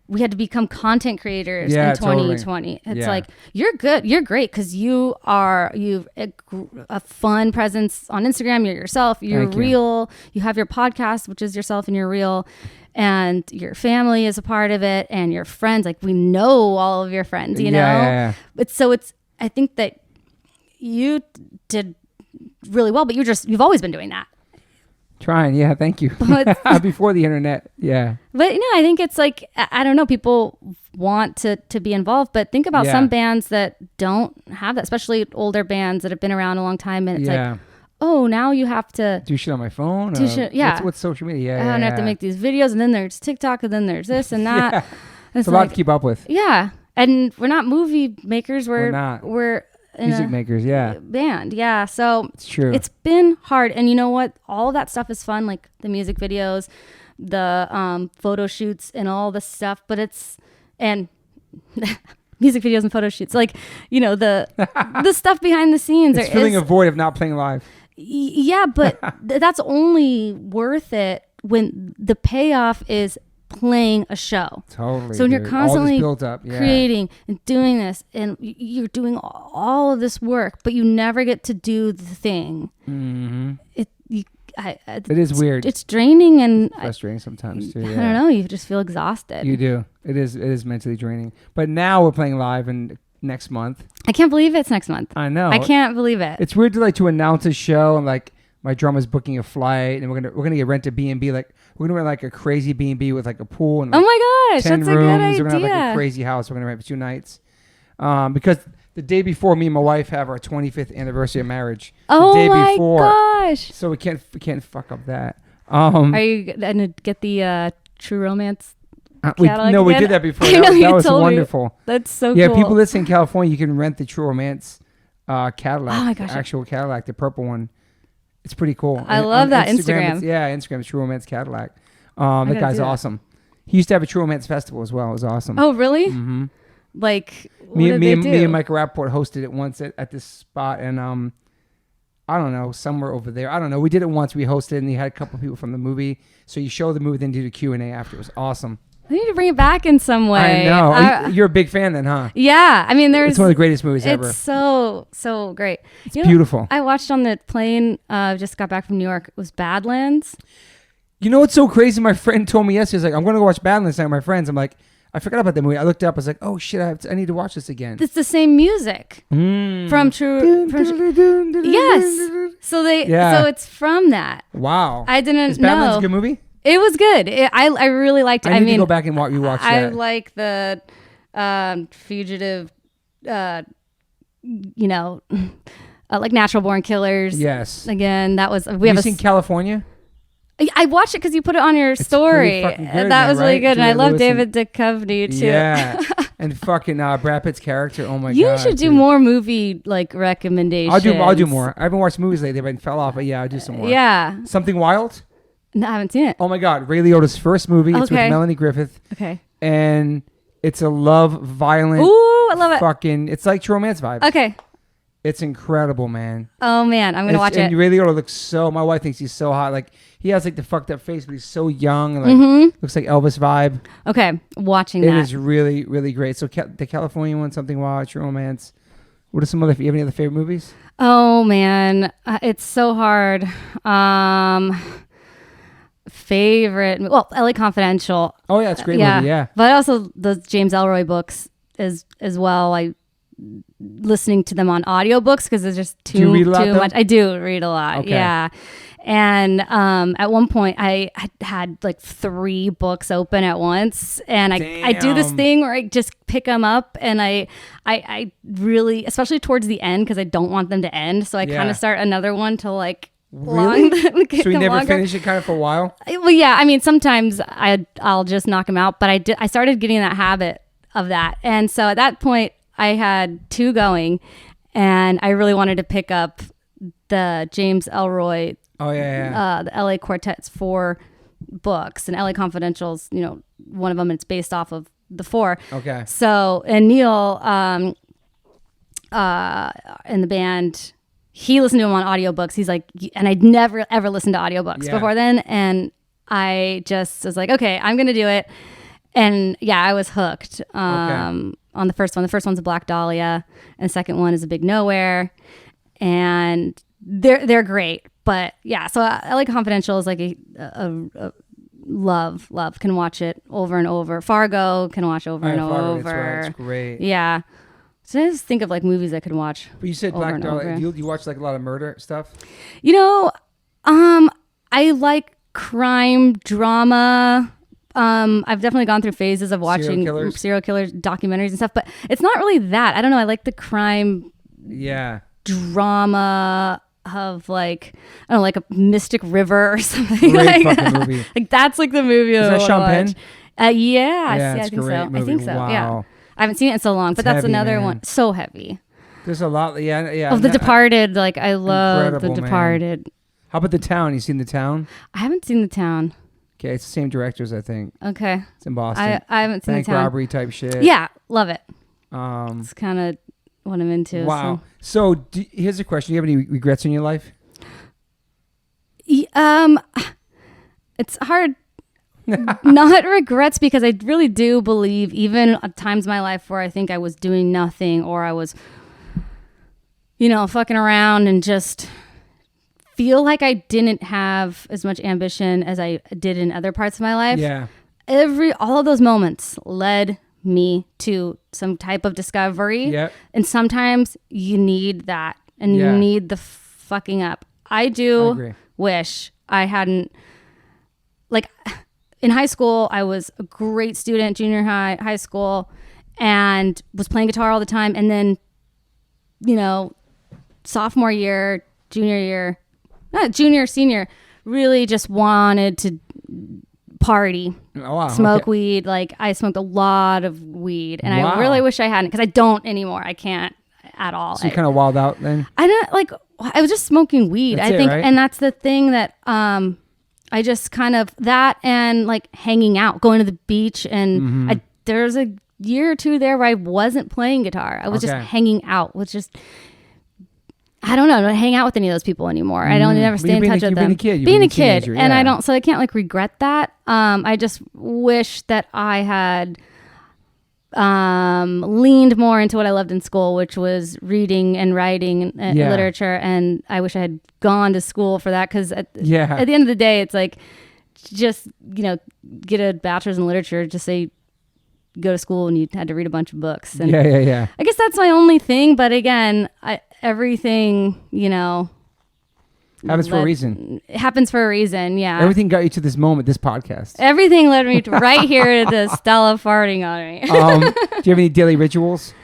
we had to become content creators in 2020. Totally. It's like, you're good. You're great. Cause you've a fun presence on Instagram. You're yourself. You're real. You have your podcast, which is yourself, and you're real. And your family is a part of it, and your friends, like we know all of your friends, know? Yeah. I think that you did really well, but you've always been doing that. Trying. Yeah. Thank you. Before the internet. Yeah. But I think it's like, I don't know, people want to be involved, but think about some bands that don't have that, especially older bands that have been around a long time. And it's like, oh, now you have to do shit on my phone. What's social media? I have to make these videos, and then there's TikTok, and then there's this and that. It's a lot to keep up with. Yeah, and we're not movie makers. We're not. We're music makers. Yeah, band. Yeah, so it's true. It's been hard, and you know what? All of that stuff is fun, like the music videos, the photo shoots, and all this stuff. But music videos and photo shoots, like the stuff behind the scenes. It's filling a void of not playing live. Yeah, but that's only worth it when the payoff is playing a show. Totally. So when you're constantly built up, creating and doing this, and you're doing all of this work, but you never get to do the thing. Mm-hmm. It is weird. It's draining and frustrating sometimes too. Yeah. I don't know. You just feel exhausted. You do. It is mentally draining. But now we're playing live and next month. I can't believe it's next month. I know. I can't believe it. It's weird to announce a show and my drummer's booking a flight and we're gonna get rent a B&B. We're gonna rent like a crazy B&B with like a pool and oh my gosh, 10 that's rooms. a good idea. We're gonna have like a crazy house. We're gonna rent for 2 nights. Because the day before, me and my wife have our 25th anniversary of marriage. Oh the day my before. gosh! So we can't fuck up that. Are you gonna get the True Romance? We did that before. That was wonderful. Me. That's so cool. people listening in California, you can rent the True Romance Cadillac. Oh my gosh. The actual Cadillac, the purple one. It's pretty cool. I love that. Instagram. Instagram, True Romance Cadillac. That guy's awesome. He used to have a True Romance festival as well. It was awesome. Oh, really? Mm-hmm. Me and Mike Rappaport hosted it once at this spot, and I don't know, somewhere over there. I don't know. We did it once. We hosted it, and he had a couple people from the movie. So you show the movie, then do the Q&A after. It was awesome. I need to bring it back in some way. I know. You're a big fan then, huh? Yeah. I mean, it's one of the greatest movies ever. It's so great. It's beautiful. I watched on the plane, just got back from New York. It was Badlands. You know what's so crazy? My friend told me yesterday, he's like, I'm going to go watch Badlands tonight with my friends. I'm like, I forgot about the movie. I looked up. I was like, oh, shit, I need to watch this again. It's the same music from True. Yes. So it's from that. Wow. I didn't know. Is Badlands a good movie? It was good. I really liked it. I need to go back and rewatch that. I like the fugitive, like Natural Born Killers. Yes. Again, that was. Have you seen California? I watched it because you put it on your story. Really good, that was really good. Julia and I love Lewis David Duchovny too. Yeah. And fucking Brad Pitt's character. Oh my god. You should do more movie recommendations. I'll do more. I haven't watched movies lately, but I fell off. But yeah, I'll do some more. Yeah. Something Wild? No, I haven't seen it. Oh my god, Ray Liotta's first movie. It's with Melanie Griffith. Okay. And it's a love, violent. Ooh, I love it. It's like True Romance vibes. Okay. It's incredible, man. Oh man, I'm gonna watch it. And Ray Liotta looks my wife thinks he's so hot. Like he has the fucked up face, but he's so young and looks like Elvis vibe. Okay, watching that. It is really, really great. So the California one, Something Wild, True Romance. What are some other? You have any other favorite movies? Oh man, it's so hard. Favorite? Well, LA Confidential. Oh yeah, it's a great movie. Yeah, but also the James Ellroy books as well. I listening to them on audiobooks because there's just too much. I do read a lot. Okay. Yeah. And at one point I had 3 books open at once, and I do this thing where I just pick them up, and I really, especially towards the end, because I don't want them to end, so I kind of start another one to really? So you never finish it kind of for a while? Well, yeah. I mean, sometimes I'll just knock them out, but I started getting that habit of that, and so at that point I had 2 going, and I really wanted to pick up the James Ellroy. Oh yeah. The LA Quartet's 4 books, and LA Confidential's, one of them. It's based off of the 4. Okay. So, and Neil, in the band, he listened to them on audiobooks. He's like, and I'd never ever listened to audiobooks before then, and I just was like, okay, I'm gonna do it. And yeah, I was hooked on the first one. The first one's a Black Dahlia, and the second one is a Big Nowhere, and they're great. But yeah, so LA Confidential is like a love. Can watch it over and over. Fargo can watch over and over. That's right. It's great. Yeah. So I just think of movies I could watch. But you said Black Dahlia. You watch a lot of murder stuff? I like crime drama. I've definitely gone through phases of watching serial killers documentaries and stuff, but it's not really that. I don't know. I like the crime drama of like a Mystic River or something. Great fucking movie. That's the movie. Is that Sean Penn? Yeah, I think so. Movie. I think so. Wow. Yeah. I haven't seen it in so long, but that's heavy, another man. one. So heavy. There's a lot. Yeah. Of The Departed. I love The Departed. Man. How about The Town? You seen The Town? I haven't seen The Town. Okay, it's the same directors, I think. Okay. It's in Boston. I haven't seen The Town. Bank robbery type shit. Yeah, love it. It's kind of what I'm into. Wow. So here's a question. Do you have any regrets in your life? It's hard. Not regrets, because I really do believe, even at times in my life where I think I was doing nothing, or I was, fucking around, and just feel like I didn't have as much ambition as I did in other parts of my life. Yeah. All of those moments led me to some type of discovery. Yep. And sometimes you need that, and you need the fucking up. I agree. Wish I hadn't, like, in high school, I was a great student, junior high school, and was playing guitar all the time. And then, sophomore year, senior, really just wanted to party, smoke weed. Like, I smoked a lot of weed, and I really wish I hadn't, because I don't anymore. I can't at all. So you kind of wild out then? I was just smoking weed. That's I think, right? And that's the thing that, I just kind of, that and like hanging out, going to the beach. And there's a year or two there where I wasn't playing guitar. I was just hanging out, which just, I don't hang out with any of those people anymore. I don't never stay in touch with them. Being a kid. And I don't, so I can't like regret that. I just wish that I had leaned more into what I loved in school, which was reading and writing and literature. And I wish I had gone to school for that, because at the end of the day, it's like, just get a bachelor's in literature, just say go to school and you had to read a bunch of books. And I guess that's my only thing. But again, everything happens for a reason. It happens for a reason. Yeah. Everything got you to this moment, this podcast. Everything led me right here to Stella farting on me. Do you have any daily rituals?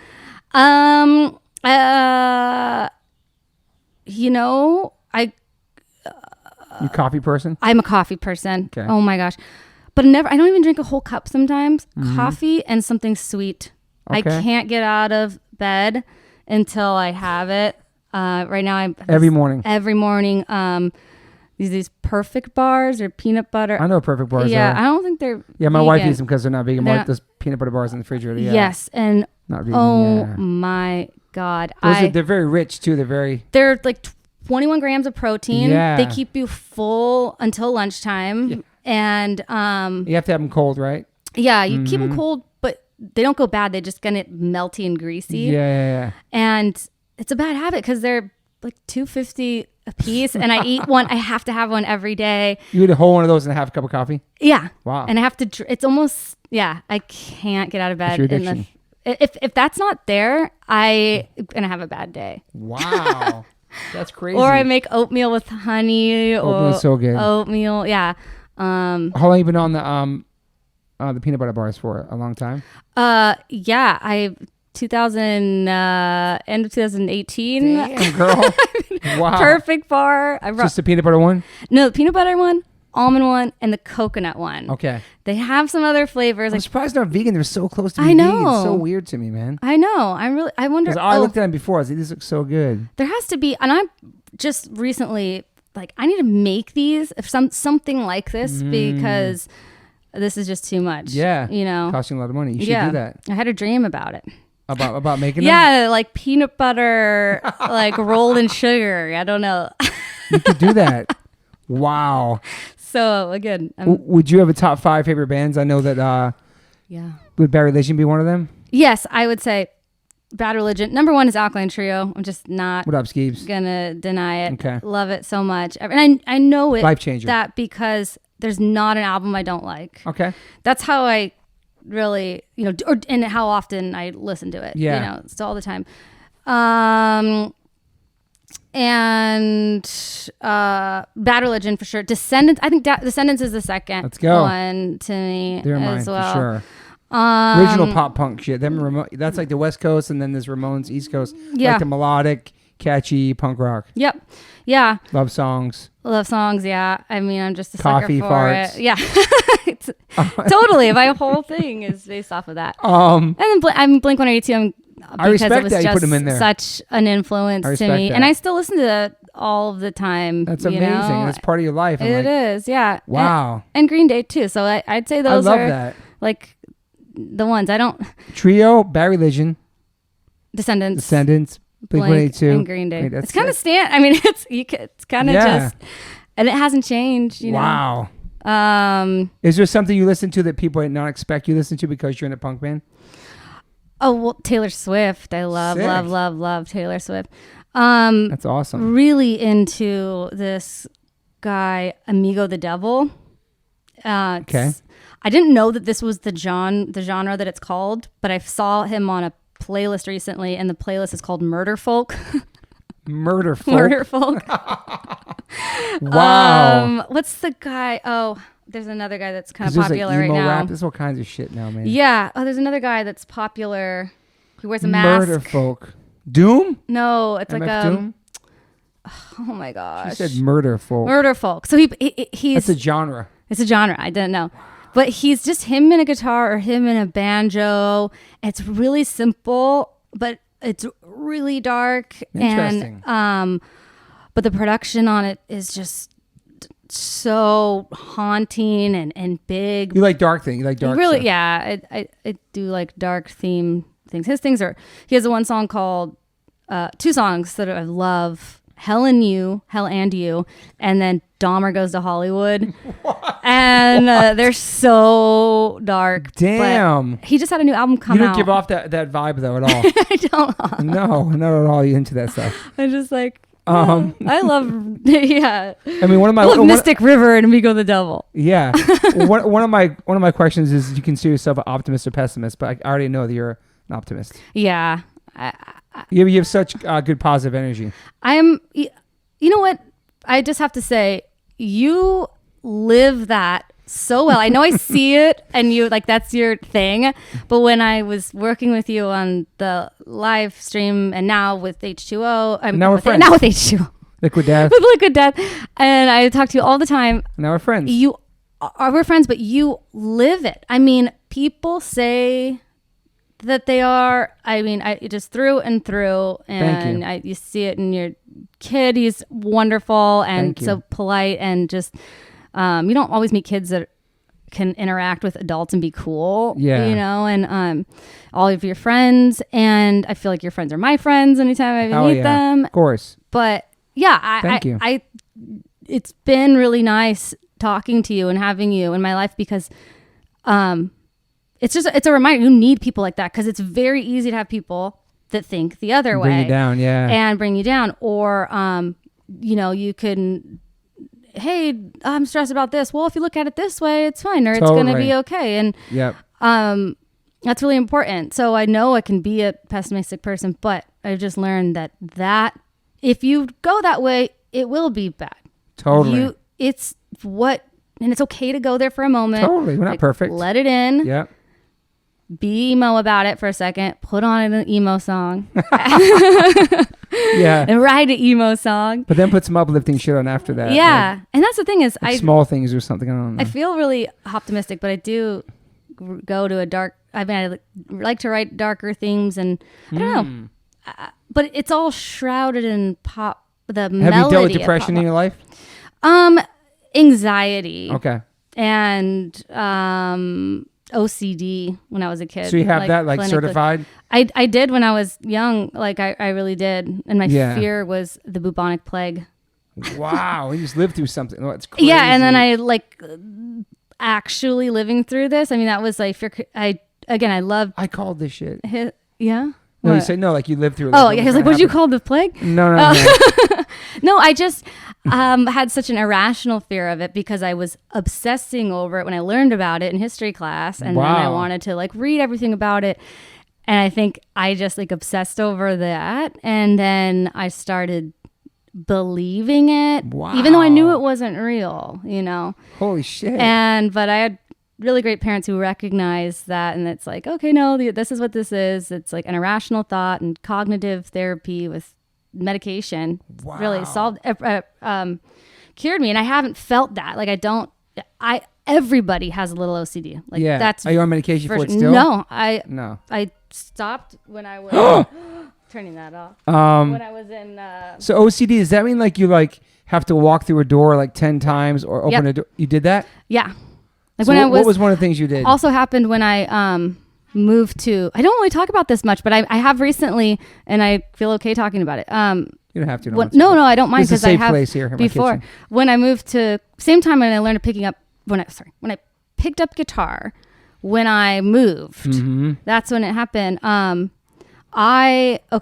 You a coffee person? I'm a coffee person. Okay. Oh my gosh. But I don't even drink a whole cup sometimes. Coffee and something sweet. Okay. I can't get out of bed until I have it. Right now, every morning. These perfect bars or peanut butter. I know perfect bars. Yeah, are. I don't think they're. Yeah, my vegan. wife eats them because they're not vegan. Those peanut butter bars in the refrigerator. Yeah. Yes, and not vegan, oh my god, they're very rich too. They're like 21 grams of protein. Yeah. They keep you full until lunchtime, and you have to have them cold, right? Yeah, you keep them cold, but they don't go bad. They just get melty and greasy. Yeah. And it's a bad habit because they're like $2.50 a piece, and I eat one. I have to have one every day. You eat a whole one of those and half a cup of coffee? Yeah. Wow. And I have to. It's almost I can't get out of bed. That's your addiction. If that's not there, I'm gonna have a bad day. Wow. That's crazy. Or I make oatmeal with honey. Oatmeal's so good. Oatmeal, yeah. How long you been on the peanut butter bars for? A long time? Yeah, end of 2018. Damn, girl. Wow. Perfect bar. Just the peanut butter one? No, the peanut butter one, almond one, and the coconut one. Okay. They have some other flavors. I'm surprised they're not vegan. They're so close to being vegan. It's so weird to me, man. I know. I wonder. I looked at them before. I was like, these look so good. There has to be, and I'm just recently like, I need to make these, something like this, because this is just too much. Yeah. Costing a lot of money. You should do that. I had a dream about it. About making them? Yeah, like peanut butter, like rolled in sugar. I don't know. You could do that. Wow. So again, would you have a top 5 favorite bands? I know that. Would Bad Religion be one of them? Yes, I would say Bad Religion. Number 1 is Alkaline Trio. I'm just not. What up, Skeeves? Gonna deny it. Okay. Love it so much, and I know it. Life changer. That because there's not an album I don't like. Okay. That's how I really, and how often I listen to it. Yeah. It's all the time. And Bad Religion for sure. Descendants. I think Descendants is the second one to me. They're as mine well. for sure. Original pop punk shit. That's like the West Coast, and then there's Ramones East Coast. Yeah. Like the melodic, catchy punk rock. Yep. Yeah. Love songs. Yeah. I mean, I'm just a Coffee sucker for farts. it. Yeah. Totally. My whole thing is based off of that. And then I'm Blink-182. I respect that you put them in there. Such an influence to me, and I still listen to that all the time. That's amazing. That's part of your life. It is. Yeah. Wow. And Green Day too. So I'd say those are that. Like the ones I don't. Trio, Bad Religion, Descendants, Blink-182, and Green Day. It's kind of I mean, it's kind of just. And it hasn't changed, you know. Wow. Is there something you listen to that people might not expect you to listen to because you're in a punk band? Oh, well, Taylor Swift. I love Taylor Swift. That's awesome. Really into this guy, Amigo the Devil. Okay. I didn't know that this was the genre that it's called, but I saw him on a playlist recently, and the playlist is called Murder Folk. Murder Folk. Murder Folk. Wow. What's the guy? Oh, there's another guy that's kind of There's popular like right emo now. rap. There's all kinds of shit now, man. Yeah. Oh, there's another guy that's popular. He wears a mask. Murder Folk. Doom? No, it's MF like Doom? Oh my gosh. She said Murder Folk. Murder Folk. So he's. That's a genre. It's a genre. I didn't know. But he's just him and a guitar or him and a banjo. It's really simple, but it's really dark. Interesting. And but the production on it is just so haunting and big. You like dark things. You like dark really, stuff. yeah. I do like dark theme things. His things are, he has one song called, 2 songs that I love. Hell and You, and then Dahmer Goes to Hollywood. What? And they're so dark. Damn. He just had a new album come out. You don't give off that vibe though at all. I don't. No, not at all. You into that stuff. I'm just like, I love, yeah. I mean, I love Mystic River and Amigo the Devil. Yeah. one of my questions is, you consider yourself an optimist or pessimist, but I already know that you're an optimist. Yeah. You have such good positive energy. You know what? I just have to say, you live that so well. I know I see it and you like, that's your thing. But when I was working with you on the live stream and now with H2O, now we're friends. Now with H2O. Liquid Death. With Liquid Death. And I talk to you all the time. Now we're friends. We're friends, but you live it. I mean, people say that they are, I mean, just through and through, and you see it in your kid. He's wonderful and so polite, and just you don't always meet kids that can interact with adults and be cool, you know, and all of your friends, and I feel like your friends are my friends anytime I meet them, of course. But yeah, Thank you. It's been really nice talking to you and having you in my life, because it's a reminder, you need people like that, because it's very easy to have people that think the other way. Bring you down, yeah. And bring you down. Or, you know, you can, hey, I'm stressed about this. Well, if you look at it this way, it's fine, or it's going to be okay. And that's really important. So I know I can be a pessimistic person, but I've just learned that if you go that way, it will be bad. Totally. And it's okay to go there for a moment. Totally. We're not perfect. Let it in. Yeah. Be emo about it for a second. Put on an emo song. Yeah. And write an emo song. But then put some uplifting shit on after that. Yeah. Like, and that's the thing is, small things or something. I don't know. I feel really optimistic, but I do go to a dark, I like to write darker themes, and I don't know. But it's all shrouded in pop, the melody. Have you dealt with depression in your life? Anxiety. Okay. And OCD when I was a kid. So you have that like certified? I did when I was young. Like I really did. And my fear was the bubonic plague. Wow. You just lived through something. Oh, that's crazy. Yeah. And then I like actually living through this. I mean, that was like, I loved. I called this shit. Yeah. No, you said no, like you lived through it. Oh, yeah. He was like, what'd you call the plague? No. No, I just had such an irrational fear of it, because I was obsessing over it when I learned about it in history class. And then I wanted to like read everything about it. And I think I just like obsessed over that. And then I started believing it, even though I knew it wasn't real, you know? Holy shit. But I had really great parents who recognized that, and it's like, okay, no, this is what this is. It's like an irrational thought, and cognitive therapy with medication really solved, cured me. And I haven't felt that. Like everybody has a little OCD. Like that's. Are you on medication for it still? No, I stopped when I was turning that off. When I was in. So OCD, does that mean like you like have to walk through a door like 10 times or open a door? You did that? Yeah. Like so what was one of the things you did? Also happened when I moved to, I don't really talk about this much, but I have recently, and I feel okay talking about it. You don't have to. No, I don't mind because I have place here before. When I moved to same time when I learned picking up when I picked up guitar when I moved. Mm-hmm. That's when it happened.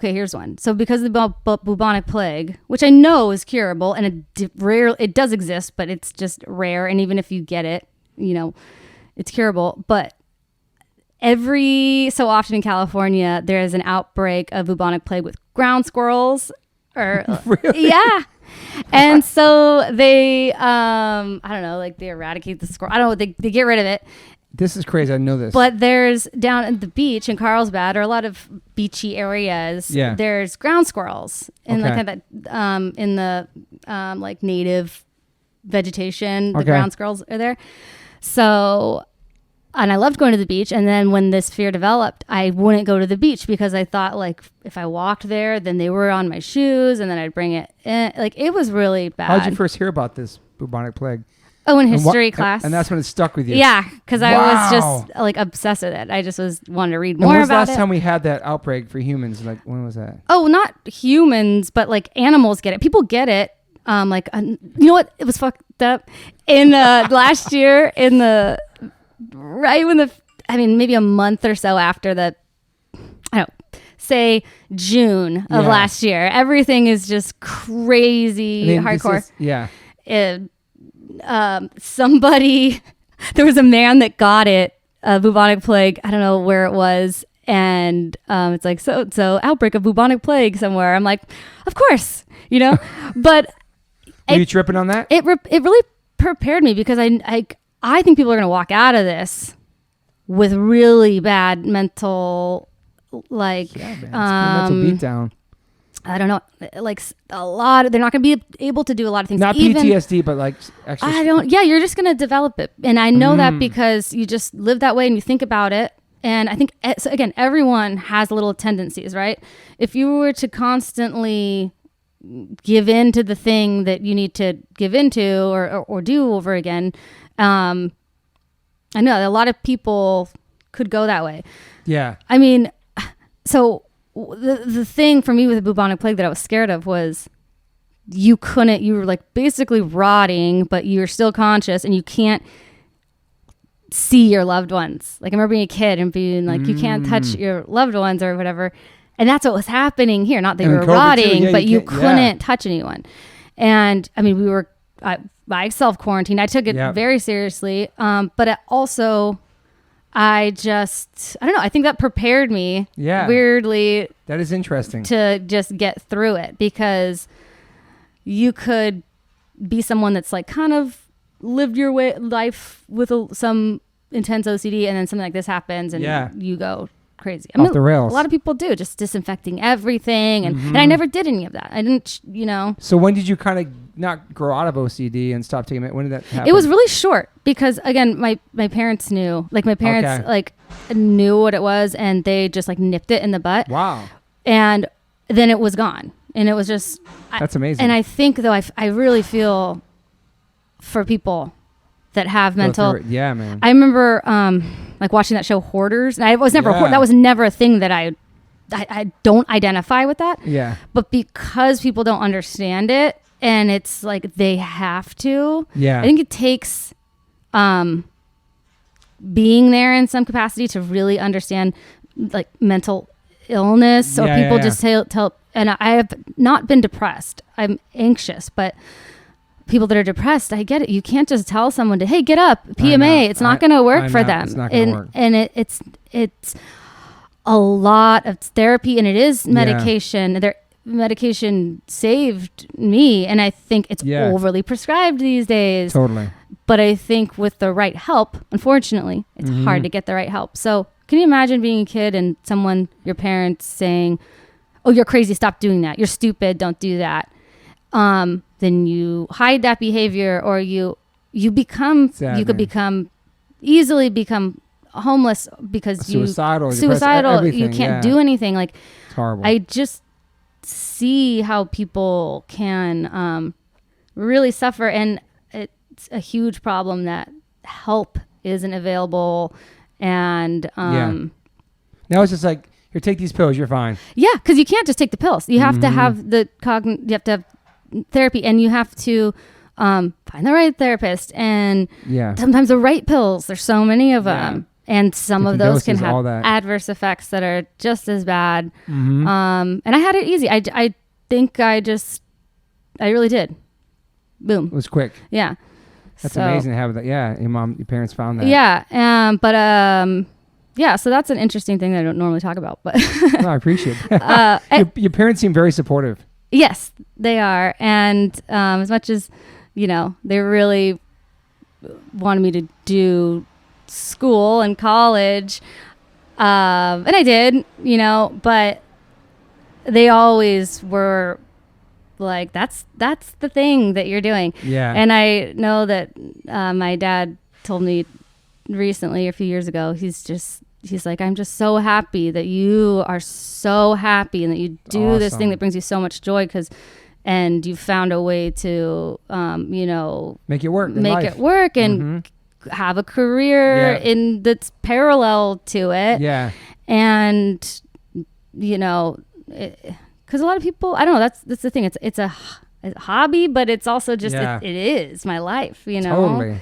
Here's one. So because of the bubonic plague, which I know is curable and it does exist, but it's just rare. And even if you get it, it's curable. But every so often in California, there is an outbreak of bubonic plague with ground squirrels. Really? Yeah. And so they, I don't know, like they eradicate the squirrel. I don't know, they get rid of it. This is crazy. I know this. But there's down at the beach in Carlsbad or a lot of beachy areas. Yeah. There's ground squirrels in Okay. like that in the like native vegetation. The Okay. ground squirrels are there. So, and I loved going to the beach. And then when this fear developed, I wouldn't go to the beach because I thought like if I walked there, then they were on my shoes, and then I'd bring it in. Like it was really bad. How did you first hear about this bubonic plague? Oh, in history class. And that's when it stuck with you. Yeah, because I Wow. was just like obsessed with it. I just wanted to read And more when was the about last it. time we had that outbreak for humans? Like, when was that? Oh, not humans, but like animals get it. People get it. You know what? It was fucked up. In last year, maybe a month or so after say June of last year. Everything is just crazy hardcore. Somebody, there was a man that got it, bubonic plague. I don't know where it was. And it's like, so outbreak of bubonic plague somewhere. I'm like, of course, but Were you tripping on that? it really prepared me because I think people are going to walk out of this with really bad mental, like, mental beat down. I don't know, like a lot. They're not going to be able to do a lot of things. Not PTSD, but like actually. You're just going to develop it. And I know that because you just live that way and you think about it. And I think, so again, everyone has little tendencies, right? If you were to constantly give in to the thing that you need to give into or do over again, I know a lot of people could go that way. Yeah. I mean, so the thing for me with the bubonic plague that I was scared of was you were like basically rotting, but you're still conscious and you can't see your loved ones. Like I remember being a kid and being like, you can't touch your loved ones or whatever. And that's what was happening here. Not that you were rotting, but you couldn't touch anyone. And I mean, I self-quarantined. I took it very seriously. But it also, I don't know. I think that prepared me weirdly. That is interesting. To just get through it, because you could be someone that's like kind of lived your life with some intense OCD, and then something like this happens and you go crazy. Off the rails. A lot of people do, just disinfecting everything. And I never did any of that. I didn't, So when did you kind of not grow out of OCD and stop taking it? When did that happen? It was really short because, again, my parents knew. Like, my parents, knew what it was, and they just, nipped it in the butt. Wow. And then it was gone. And it was just... That's amazing. And I think, though, I really feel for people that have mental... Yeah, man. I remember, watching that show Hoarders. And I was never... That was never a thing that I don't identify with that. Yeah. But because people don't understand it, and it's like they have to. Yeah. I think it takes being there in some capacity to really understand like mental illness, or people just tell. And I have not been depressed. I'm anxious, but people that are depressed, I get it. You can't just tell someone to, hey, get up, PMA. It's not going to work for them. It's not going to work. And it's a lot of therapy, and it is medication. Medication saved me, and I think it's overly prescribed these days. Totally. But I think with the right help, unfortunately, it's hard to get the right help. So can you imagine being a kid and your parents saying, oh, you're crazy, stop doing that, you're stupid, don't do that. Then you hide that behavior, or you could easily become homeless because suicidal, you can't do anything. Like, it's horrible. I just see how people can really suffer, and it's a huge problem that help isn't available. And now it's just like, Here, take these pills. You're fine. Yeah, because you can't just take the pills. You have to have you have to have therapy, and you have to find the right therapist, and sometimes the right pills. There's so many of them. And some Different of those doses, can all have that. adverse effects that are just as bad. And I had it easy. I think I really did. Boom. It was quick. Yeah. That's amazing to have that. Yeah, your parents found that. Yeah. So that's an interesting thing that I don't normally talk about. But No, I appreciate it. Your parents seem very supportive. Yes, they are. And as much as, they really wanted me to do school and college, and I did, but they always were like, that's the thing that you're doing. Yeah. And I know that my dad told me recently, a few years ago, he's like, I'm just so happy that you are so happy and that you do this thing that brings you so much joy, and you found a way to make it work and have a career that's parallel to it. Yeah. And because a lot of people, I don't know, that's the thing, it's a hobby, but it's also just it is my life, Totally.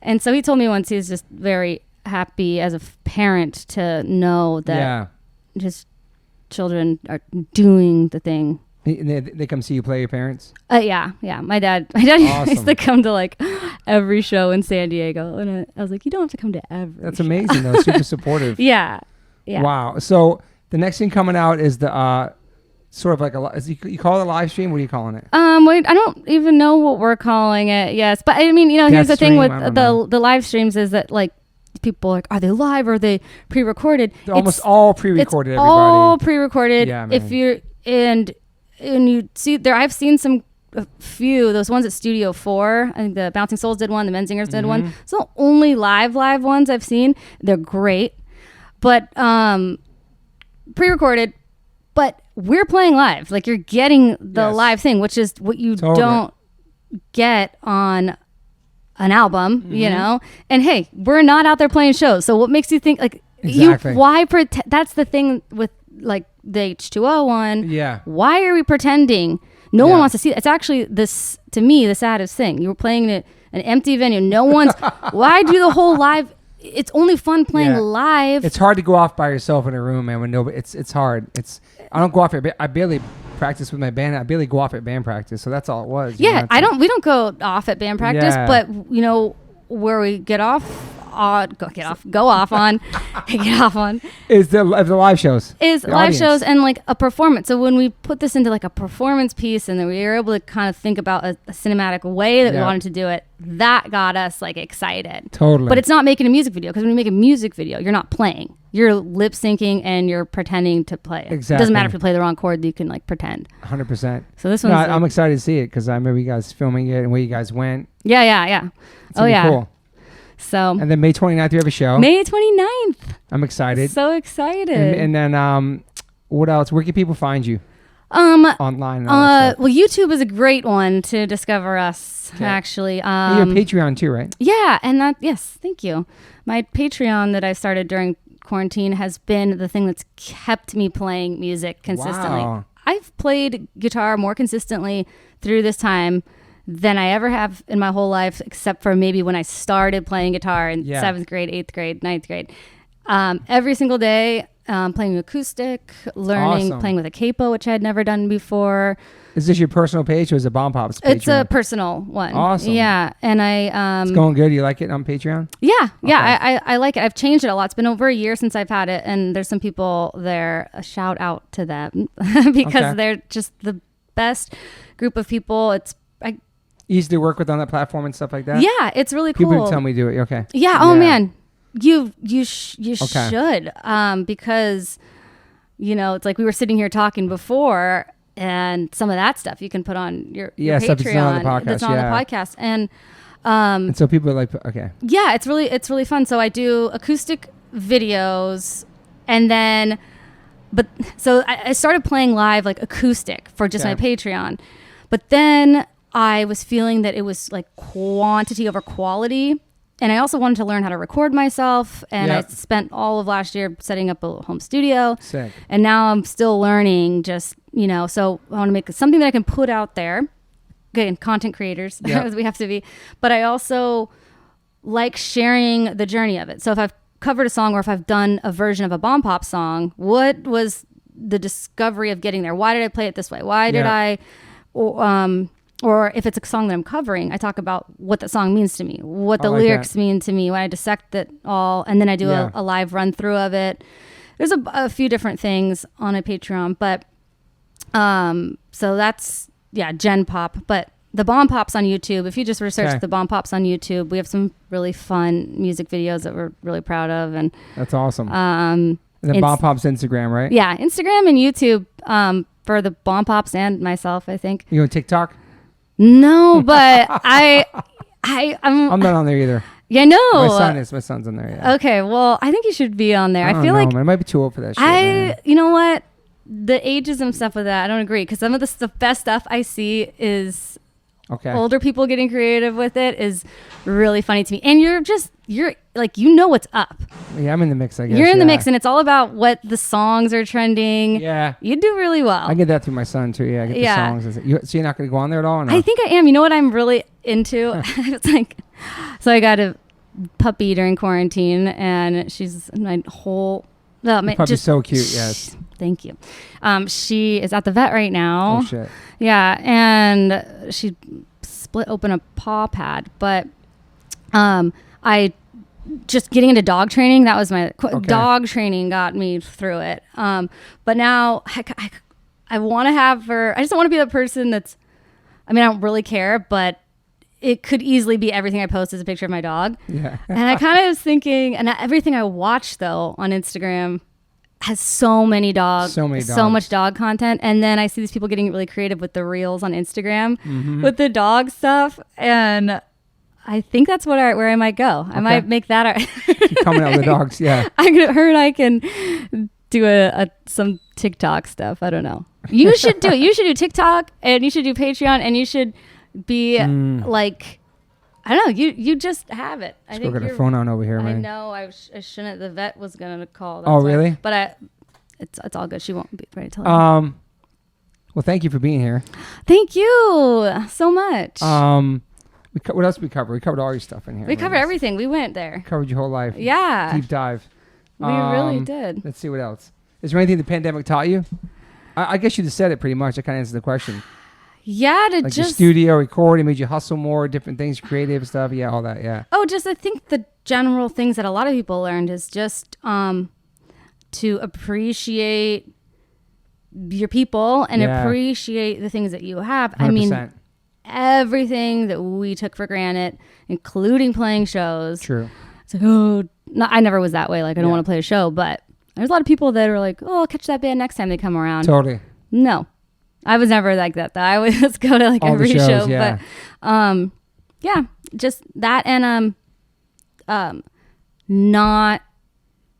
And so he told me once, he's just very happy as a parent to know that his children are doing the thing. They come see you play, your parents? Yeah. My dad Awesome. used to come to like every show in San Diego, and I was like, you don't have to come to every That's show. amazing though. Super supportive. Yeah. Wow. So the next thing coming out is the sort of like you call it a live stream? What are you calling it? Wait, I don't even know what we're calling it. Yes, but I mean, here's the thing with the live streams is that like people are like, are they live or are they pre-recorded? They're almost all pre-recorded. It's everybody. all pre-recorded. Yeah, man. If you're and you see there, I've seen a few those ones at Studio 4. I think the Bouncing Souls did one, the Menzingers did one. It's the only live ones I've seen. They're great, but pre-recorded. But we're playing live. Like, you're getting the live thing, which is what you don't get on an album, And hey, we're not out there playing shows. So what makes you think like why pretend? That's the thing with like the H2O one. Yeah. Why are we pretending? No one wants to see it. It's actually to me, the saddest thing. You were playing an empty venue. No one's. Why do the whole live? It's only fun playing live. It's hard to go off by yourself in a room, man. When nobody, it's hard. I don't go off I barely practice with my band. I barely go off at band practice, so that's all it was. Yeah, we don't go off at band practice, but where we get off on is the live shows. Is live audience. Shows and like a performance. So when we put this into like a performance piece, and then we were able to kind of think about a cinematic way that we wanted to do it, that got us like excited. Totally. But it's not making a music video, because when you make a music video, you're not playing. You're lip syncing and you're pretending to play it. Exactly. It doesn't matter if you play the wrong chord, you can like pretend. 100%. So this one's I'm excited to see it because I remember you guys filming it and where you guys went. Yeah. It's cool. So. And then May 29th, we have a show. May 29th. I'm excited. So excited. And then what else? Where can people find you? Online. Well, YouTube is a great one to discover us, actually. You have Patreon too, right? Yeah. And yes, thank you. My Patreon that I started during quarantine has been the thing that's kept me playing music consistently. Wow. I've played guitar more consistently through this time than I ever have in my whole life, except for maybe when I started playing guitar in 7th grade, 8th grade, 9th grade. Every single day, playing acoustic, learning, playing with a capo, which I had never done before. Is this your personal page or is it Bombpops Patreon? It's a personal one. Awesome. Yeah. And it's going good. You like it on Patreon? Yeah. Okay. I like it. I've changed it a lot. It's been over a year since I've had it. And there's some people there, a shout out to them because they're just the best group of people. It's easy to work with on that platform and stuff like that? Yeah, it's really cool. People tell me to do it. Okay. Yeah. Oh man, you should because it's like we were sitting here talking before, and some of that stuff you can put on your Patreon. Stuff that's not on the podcast. That's not on the podcast, and so people are like, okay. Yeah, it's really fun. So I do acoustic videos, and then, so I started playing live like acoustic for just my Patreon, but then I was feeling that it was like quantity over quality. and I also wanted to learn how to record myself. And I spent all of last year setting up a home studio. Sick. And now I'm still learning just, so I want to make something that I can put out there. Again, content creators, as we have to be. But I also like sharing the journey of it. So if I've covered a song or if I've done a version of a Bombpops song, what was the discovery of getting there? Why did I play it this way? Why did I, or if it's a song that I'm covering, I talk about what the song means to me, what the lyrics mean to me, when I dissect it all, and then I do a live run through of it. There's a few different things on a Patreon, but so that's Gen Pop. But the Bombpops on YouTube, if you just research the Bombpops on YouTube, we have some really fun music videos that we're really proud of, and that's awesome. And then Bombpops Instagram, right? Yeah, Instagram and YouTube for the Bombpops and myself, I think. You on TikTok? No, but I'm not on there either. Yeah, no. My son's on there. Yeah. Okay, well, I think you should be on there. I feel like man. I might be too old for that shit. You know what? The ageism stuff with that, I don't agree, because some of the best stuff I see is older people getting creative with it is really funny to me. And you're like, what's up. Yeah, I'm in the mix, I guess. You're in the mix, and it's all about what the songs are trending. Yeah. You do really well. I get that through my son, too. Yeah, I get the songs. So you're not going to go on there at all? Or no? I think I am. You know what I'm really into? It's like, so I got a puppy during quarantine, and she's my whole... The puppy's so cute, yes. Thank you. She is at the vet right now. Oh, shit. Yeah, and she split open a paw pad, but I just getting into dog training, that was my dog training got me through it. But now I want to have her. I just don't want to be the person that's, I don't really care, but it could easily be everything I post is a picture of my dog. Yeah. And I kind of was thinking, and everything I watch though on Instagram has so many dogs, so much dog content. And then I see these people getting really creative with the reels on Instagram with the dog stuff. And I think that's where I might go. I might make that. Coming out with the dogs, yeah. Her and I can do some TikTok stuff. I don't know. You should do it. You should do TikTok, and you should do Patreon, and you should be like, I don't know. You just have it. I think got a phone on over here, man. I know. I shouldn't. The vet was gonna call. Oh, really? But it's all good. She won't be ready to. Well, thank you for being here. Thank you so much. What else did we cover? We covered all your stuff in here. We covered everything. We went there. Covered your whole life. Yeah. Deep dive. We really did. Let's see what else. Is there anything the pandemic taught you? I guess you just said it pretty much. That kind of answers the question. Yeah, like your studio recording made you hustle more, different things, creative stuff. Yeah, all that. Yeah. Oh, I think the general things that a lot of people learned is just to appreciate your people and appreciate the things that you have. 100%. Everything that we took for granted, including playing shows. True. It's like, I never was that way. Like, I don't want to play a show, but there's a lot of people that are like, oh, I'll catch that band next time they come around. Totally. No, I was never like that though. I would just go to like all every show. Yeah. But just that, and not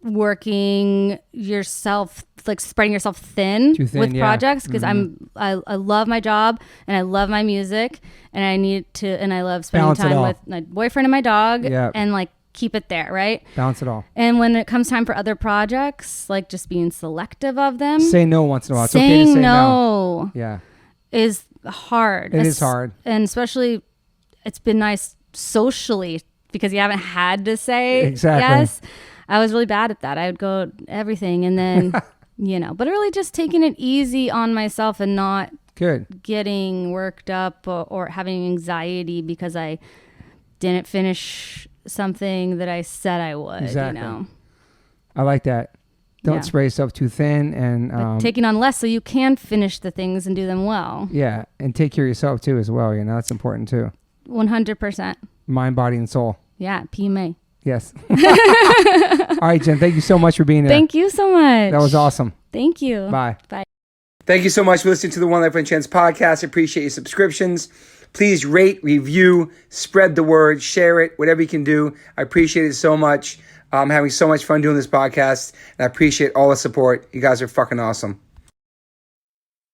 working yourself, like spreading yourself thin with projects, because I love my job and I love my music, and I love spending time with my boyfriend and my dog, and like keep it there, right? Balance it all. And when it comes time for other projects, like just being selective of them. Say no once in a while. It's saying okay to say no. Yeah. Is hard. It is hard. And especially, it's been nice socially because you haven't had to say yes. I was really bad at that. I would go everything, and then, but really just taking it easy on myself and not getting worked up or having anxiety because I didn't finish something that I said I would. Exactly. I like that. Don't spray yourself too thin, and taking on less so you can finish the things and do them well. Yeah, and take care of yourself too as well. That's important too. 100%. Mind, body, and soul. Yeah, PMA. Yes. All right, Jen, thank you so much for being here. Thank you so much. That was awesome. Thank you. Bye. Bye. Thank you so much for listening to the One Life One Chance podcast. I appreciate your subscriptions. Please rate, review, spread the word, share it, whatever you can do. I appreciate it so much. I'm having so much fun doing this podcast, and I appreciate all the support. You guys are fucking awesome.